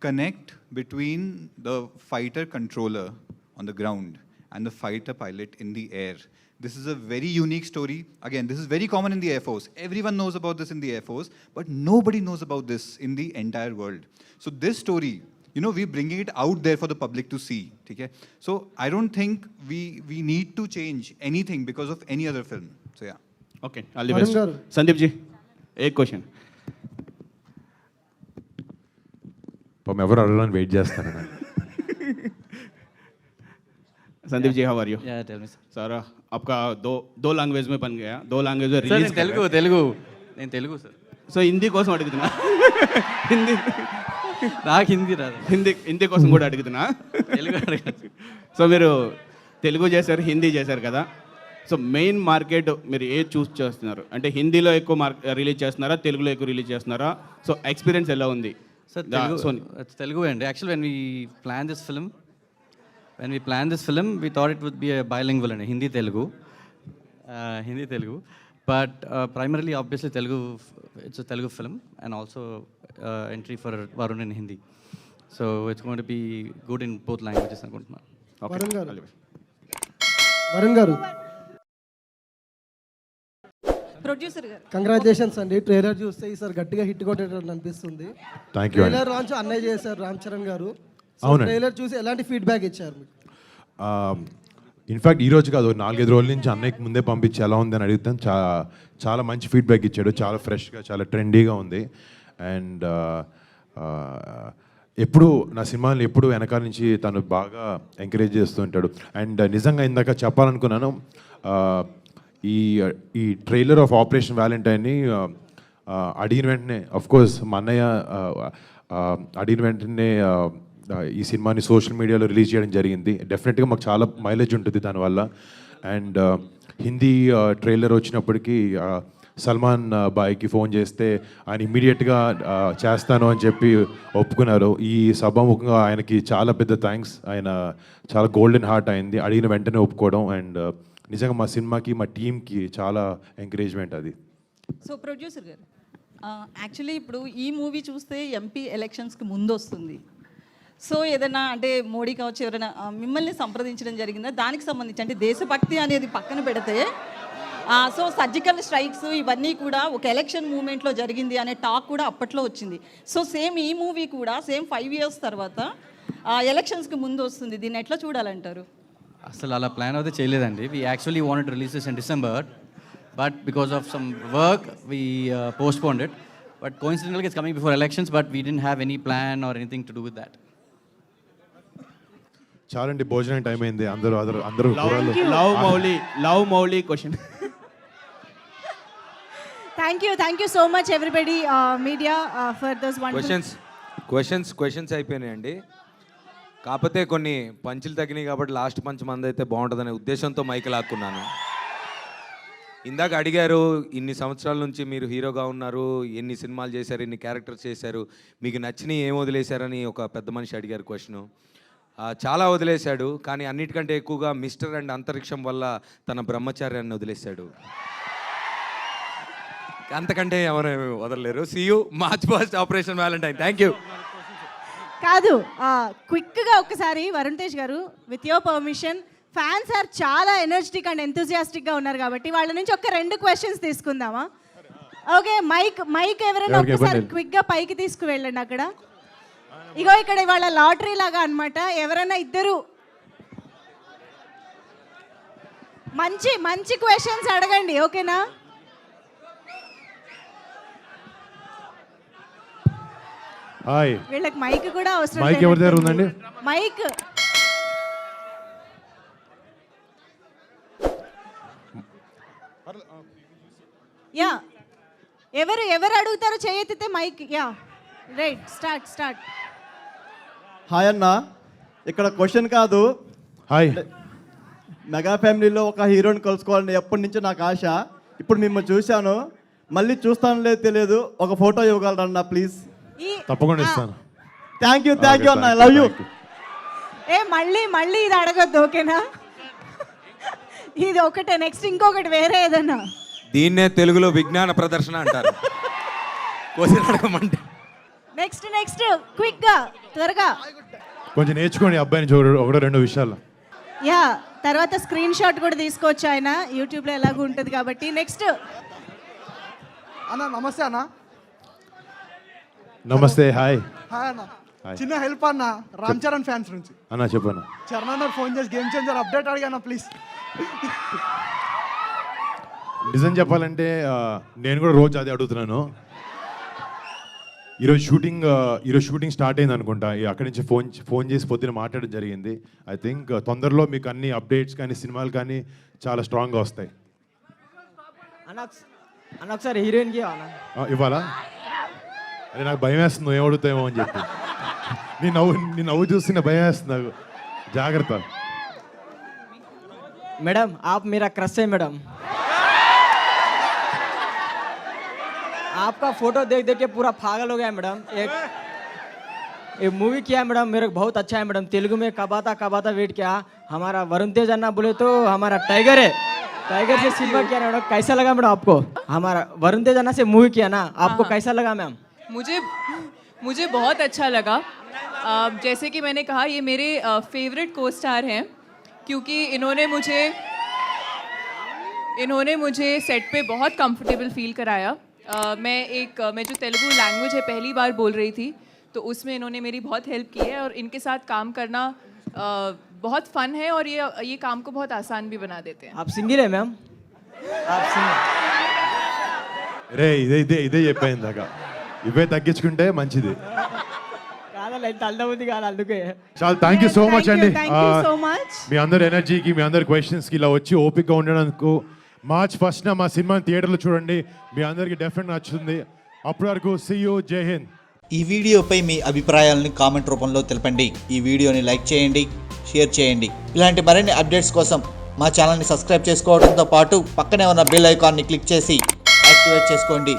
connect between the fighter controller on the ground and the fighter pilot in the air. This is a very unique story. Again, this is very common in the Air Force. Everyone knows about this in the Air Force, but nobody knows about this in the entire world. So this story, we're bringing it out there for the public to see. Okay? So I don't think we need to change anything because of any other film. So yeah. Okay, all the best. Sandeep ji, एक question. పాపం ఎవరు అడగడానికి wait చేస్తాను. Sandeep ji, how are you? Yeah, tell me, sir. Sir, आपका दो language में बन गया, 2 लैंग्वेज में Sir, रिलीज నేను తెలుగు సార్. సో హిందీ కోసం అడుగుతున్నా. హిందీ నాకు హిందీ రాదు. హిందీ కోసం కూడా అడుగుతున్నా. తెలుగు అడగండి. సో మీరు తెలుగు చేశారు, హిందీ చేశారు కదా. సో మెయిన్ మార్కెట్ మీరు ఏ చూస్ చేస్తున్నారు? అంటే హిందీలో ఎక్కువ రిలీజ్ చేస్తున్నారా, తెలుగులో ఎక్కువ రిలీజ్ చేస్తున్నారా? సో ఎక్స్పీరియన్స్ ఎలా ఉంది? సార్ తెలుగు అండి. Actual when we planned this film, we thought it would be a bilingual and Hindi Telugu. But primarily, obviously, Telugu, it's a Telugu film and also entry for Varun in Hindi. So it's going to be good in both languages. Varun గారు producer గారు congratulations అండి. Trailer చూస్తే ఈసారి గట్టిగా hit కొట్టేటట్టు అనిపిస్తుంది. Thank you. Trailer launch అన్నయ్య చేశారు రామ్ చరణ్ గారు. అవునండి. ట్రైలర్ చూసి ఎలాంటి ఫీడ్బ్యాక్ ఇచ్చారు మీకు? ఇన్ఫ్యాక్ట్ ఈరోజు కాదు, 4-5 రోజుల నుంచి అన్నయ్యకి ముందే పంపించి ఎలా ఉందని అడుగుతాను. చాలా మంచి ఫీడ్బ్యాక్ ఇచ్చాడు. చాలా ఫ్రెష్గా, చాలా ట్రెండీగా ఉంది. అండ్ ఎప్పుడు నా సినిమాని ఎప్పుడు వెనకాల నుంచి తను బాగా ఎంకరేజ్ చేస్తూ ఉంటాడు. అండ్ నిజంగా ఇందాక చెప్పాలనుకున్నాను, ఈ ట్రైలర్ ఆఫ్ ఆపరేషన్ వ్యాలంటైన్ని అడిగిన వెంటనే, అఫ్కోర్స్ మా అన్నయ్య అడిగిన వెంటనే ఈ సినిమాని సోషల్ మీడియాలో రిలీజ్ చేయడం జరిగింది. డెఫినెట్గా మాకు చాలా మైలేజ్ ఉంటుంది దానివల్ల. అండ్ హిందీ ట్రైలర్ వచ్చినప్పటికీ సల్మాన్ బాయ్కి ఫోన్ చేస్తే ఆయన ఇమ్మీడియట్గా చేస్తాను అని చెప్పి ఒప్పుకున్నారు. ఈ సభాముఖంగా ఆయనకి చాలా పెద్ద థ్యాంక్స్. ఆయన చాలా గోల్డెన్ హార్ట్ అయింది అడిగిన వెంటనే ఒప్పుకోవడం. అండ్ నిజంగా మా సినిమాకి, మా టీంకి చాలా ఎంకరేజ్మెంట్ అది. సో ప్రొడ్యూసర్ గారు, యాక్చువల్లీ ఇప్పుడు ఈ మూవీ చూస్తే ఎంపీ ఎలక్షన్స్కి ముందు వస్తుంది. సో ఏదైనా అంటే మోడీ కావచ్చు, ఎవరైనా మిమ్మల్ని సంప్రదించడం జరిగిందా దానికి సంబంధించి? అంటే దేశభక్తి అనేది పక్కన పెడితే, సో సర్జికల్ స్ట్రైక్స్ ఇవన్నీ కూడా ఒక ఎలక్షన్ మూమెంట్లో జరిగింది అనే టాక్ కూడా అప్పట్లో వచ్చింది. సో సేమ్ ఈ మూవీ కూడా సేమ్ 5 years తర్వాత ఎలక్షన్స్కి ముందు వస్తుంది. దీన్ని ఎట్లా చూడాలంటారు? అసలు అలా ప్లాన్ అయితే చేయలేదండి. we actually wanted to release this in December, but because of some work we postponed it. But coincidentally it's coming before elections, but we didn't have any plan or anything to do with that. చాలండి, భోజనం time అయింది. అందరూ love Mouli question. Thank you so much everybody media for those wonderful questions అయిపోయినాయండి. కాకపోతే కొన్ని పంచులు తగ్గినాయి కాబట్టి లాస్ట్ పంచ్ మంది అయితే బాగుంటుందనే ఉద్దేశంతో మైక్ లాక్కున్నాను. ఇందాక అడిగారు, ఇన్ని సంవత్సరాల నుంచి మీరు హీరోగా ఉన్నారు, ఎన్ని సినిమాలు చేశారు, ఎన్ని క్యారెక్టర్స్ చేశారు, మీకు నచ్చినవి ఏం వదిలేశారని ఒక పెద్ద మనిషి అడిగారు క్వశ్చను. చాలా వదిలేశాడు, కానీ అన్నిటికంటే ఎక్కువగా మిస్టర్ అండ్ అంతరిక్షం వల్ల తన బ్రహ్మచార్యాన్ని వదిలేశాడు. అంతకంటే ఎవరు వదలలేరు. See you March first operation Valentine. Thank you. కాదు, క్విక్గా ఒకసారి వరుణ్ తేజ్ గారు, with your permission, fans are చాలా ఎనర్జెటిక్ అండ్ ఎంతూజియాస్టిక్గా ఉన్నారు కాబట్టి వాళ్ళ నుంచి ఒక 2 questions తీసుకుందామా? ఓకే, మైక్ ఎవరైనా ఒకసారి క్విక్గా పైకి తీసుకువెళ్ళండి. అక్కడ ఇగో ఇక్కడ ఇవాళ లాటరీ లాగా అనమాట. ఎవరైనా ఇద్దరు మంచి క్వశ్చన్స్ అడగండి, ఓకేనా? హాయ్. వీళ్ళకి మైక్ కూడా అవసరం మైక్ ఎవరి దగ్గర ఉందండి? మైక్. యా, ఎవరు అడుగుతారో చేయెత్తితే mic. Yeah, right, start. Hi అన్న, ఇక్కడ క్వశ్చన్ కాదు. హాయ్. మెగా ఫ్యామిలీలో ఒక హీరోని కలుసుకోవాలని ఎప్పటి నుంచో నాకు ఆశ. ఇప్పుడు మిమ్మల్ని చూశాను, మళ్ళీ చూస్తాను లేదు తెలియదు. ఒక ఫోటో ఇవ్వగలరన్న ప్లీజ్? తప్పకుండా ఇస్తాను. థ్యాంక్ యూ అన్న, ఐ లవ్ యూ. మళ్ళీ ఇది అడగద్దు, ఓకేనా? ఇది ఒకటే, నెక్స్ట్ ఇంకొకటి వేరే ఏదన్నా. దీన్నే తెలుగులో విజ్ఞాన ప్రదర్శన అంటారు. క్వశ్చన్ అడగమంటే నెక్స్ట్ క్విక్ గా, త్వరగా. కొంచెం నేర్చుకోండి అబ్బాయిని చూడు, ఒకటో రెండో విషయాలు. యా, తర్వాత స్క్రీన్ షాట్ కూడా తీసుకోవచ్చు ఆయన, యూట్యూబ్లో ఎలాగో ఉంటుంది కాబట్టి. నెక్స్ట్ అన్న నమస్తే అన్న. నమస్తే. హాయ్. హాయ్ అన్న. హాయ్. చిన్న హెల్ప్ అన్న, రామ్ చరణ్ ఫ్యాన్స్ నుంచి. అన్నా చెప్పన్నా. చరణ్ అన్న ఫోన్ చేసి గేమ్ చేంజర్ అప్డేట్ అడిగాను ప్లీజ్. నిజం చెప్పాలంటే నేను కూడా రోజు అదే అడుగుతున్నాను. ఈరోజు షూటింగ్ స్టార్ట్ అయింది అనుకుంటా. అక్కడి నుంచి ఫోన్ చేసి పొద్దున మాట్లాడడం జరిగింది. ఐ థింక్ తొందరలో మీకు అన్ని అప్డేట్స్ కానీ సినిమాలు కానీ చాలా స్ట్రాంగ్గా వస్తాయి. అన్న ఒకసారి హీరోయిన్కి ఇవ్వాలా? అరే నాకు భయం వేస్తుంది, నువ్వు ఏమడుగుతావేమో అని చెప్పి. నీ నవ్వు చూసి నా భయం వేస్తుంది నాకు. జాగ్రత్త. मैडम आप मेरा क्रश है मैडम. आपका फोटो देख के पूरा पागल हो गया मैडम. एक मूवी किया मैडम, मेरे को बहुत अच्छा है मैडम. तेलुगु में कबाता वेट किया. हमारा वरुण तेज अन्ना बोले तो हमारा टाइगर है. टाइगर से सिनेमा किया मैडम. कैसा लगा मैडम आपको? हमारा वरुण तेज अन्ना से मूवी किया ना, आपको कैसा लगा मैम? मुझे बहुत अच्छा लगा. जैसे कि मैंने कहा, ये मेरे फेवरेट को स्टार हैं, क्योंकि इन्होंने मुझे सेट पे बहुत कंफर्टेबल फील कराया. मैं जो तेलुगु लैंग्वेज है पहली बार बोल रही थी, तो उसमें इन्होंने मेरी बहुत हेल्प की है और इनके साथ काम करना बहुत फन है और ये काम को बहुत आसान भी बना देते हैं. आप सिंगल है मैम? आप सिंगल? రే ఇదే చెప్పాను ఇందాక. ఇవే తగ్గించుకుంటే మంచిది. చాలా థ్యాంక్ యూ సో మచ్ అండి. మీ అందరి ఎనర్జీకి, మీ అందరి క్వశ్చన్స్కి ఇలా వచ్చి ఓపికగా ఉండడానికి. మార్చ్ 1న మా సినిమాని థియేటర్లో చూడండి, మీ అందరికీ డెఫినెట్ నచ్చుతుంది. అప్పటి వరకు సీ యూ, జై హింద్. ఈ వీడియోపై మీ అభిప్రాయాలను కామెంట్ రూపంలో తెలపండి. ఈ వీడియోని లైక్ చేయండి, షేర్ చేయండి. ఇలాంటి మరిన్ని అప్డేట్స్ కోసం మా ఛానల్ని సబ్స్క్రైబ్ చేసుకోవడంతో పాటు పక్కనే ఉన్న బెల్ ఐకాన్ని క్లిక్ చేసి యాక్టివేట్ చేసుకోండి.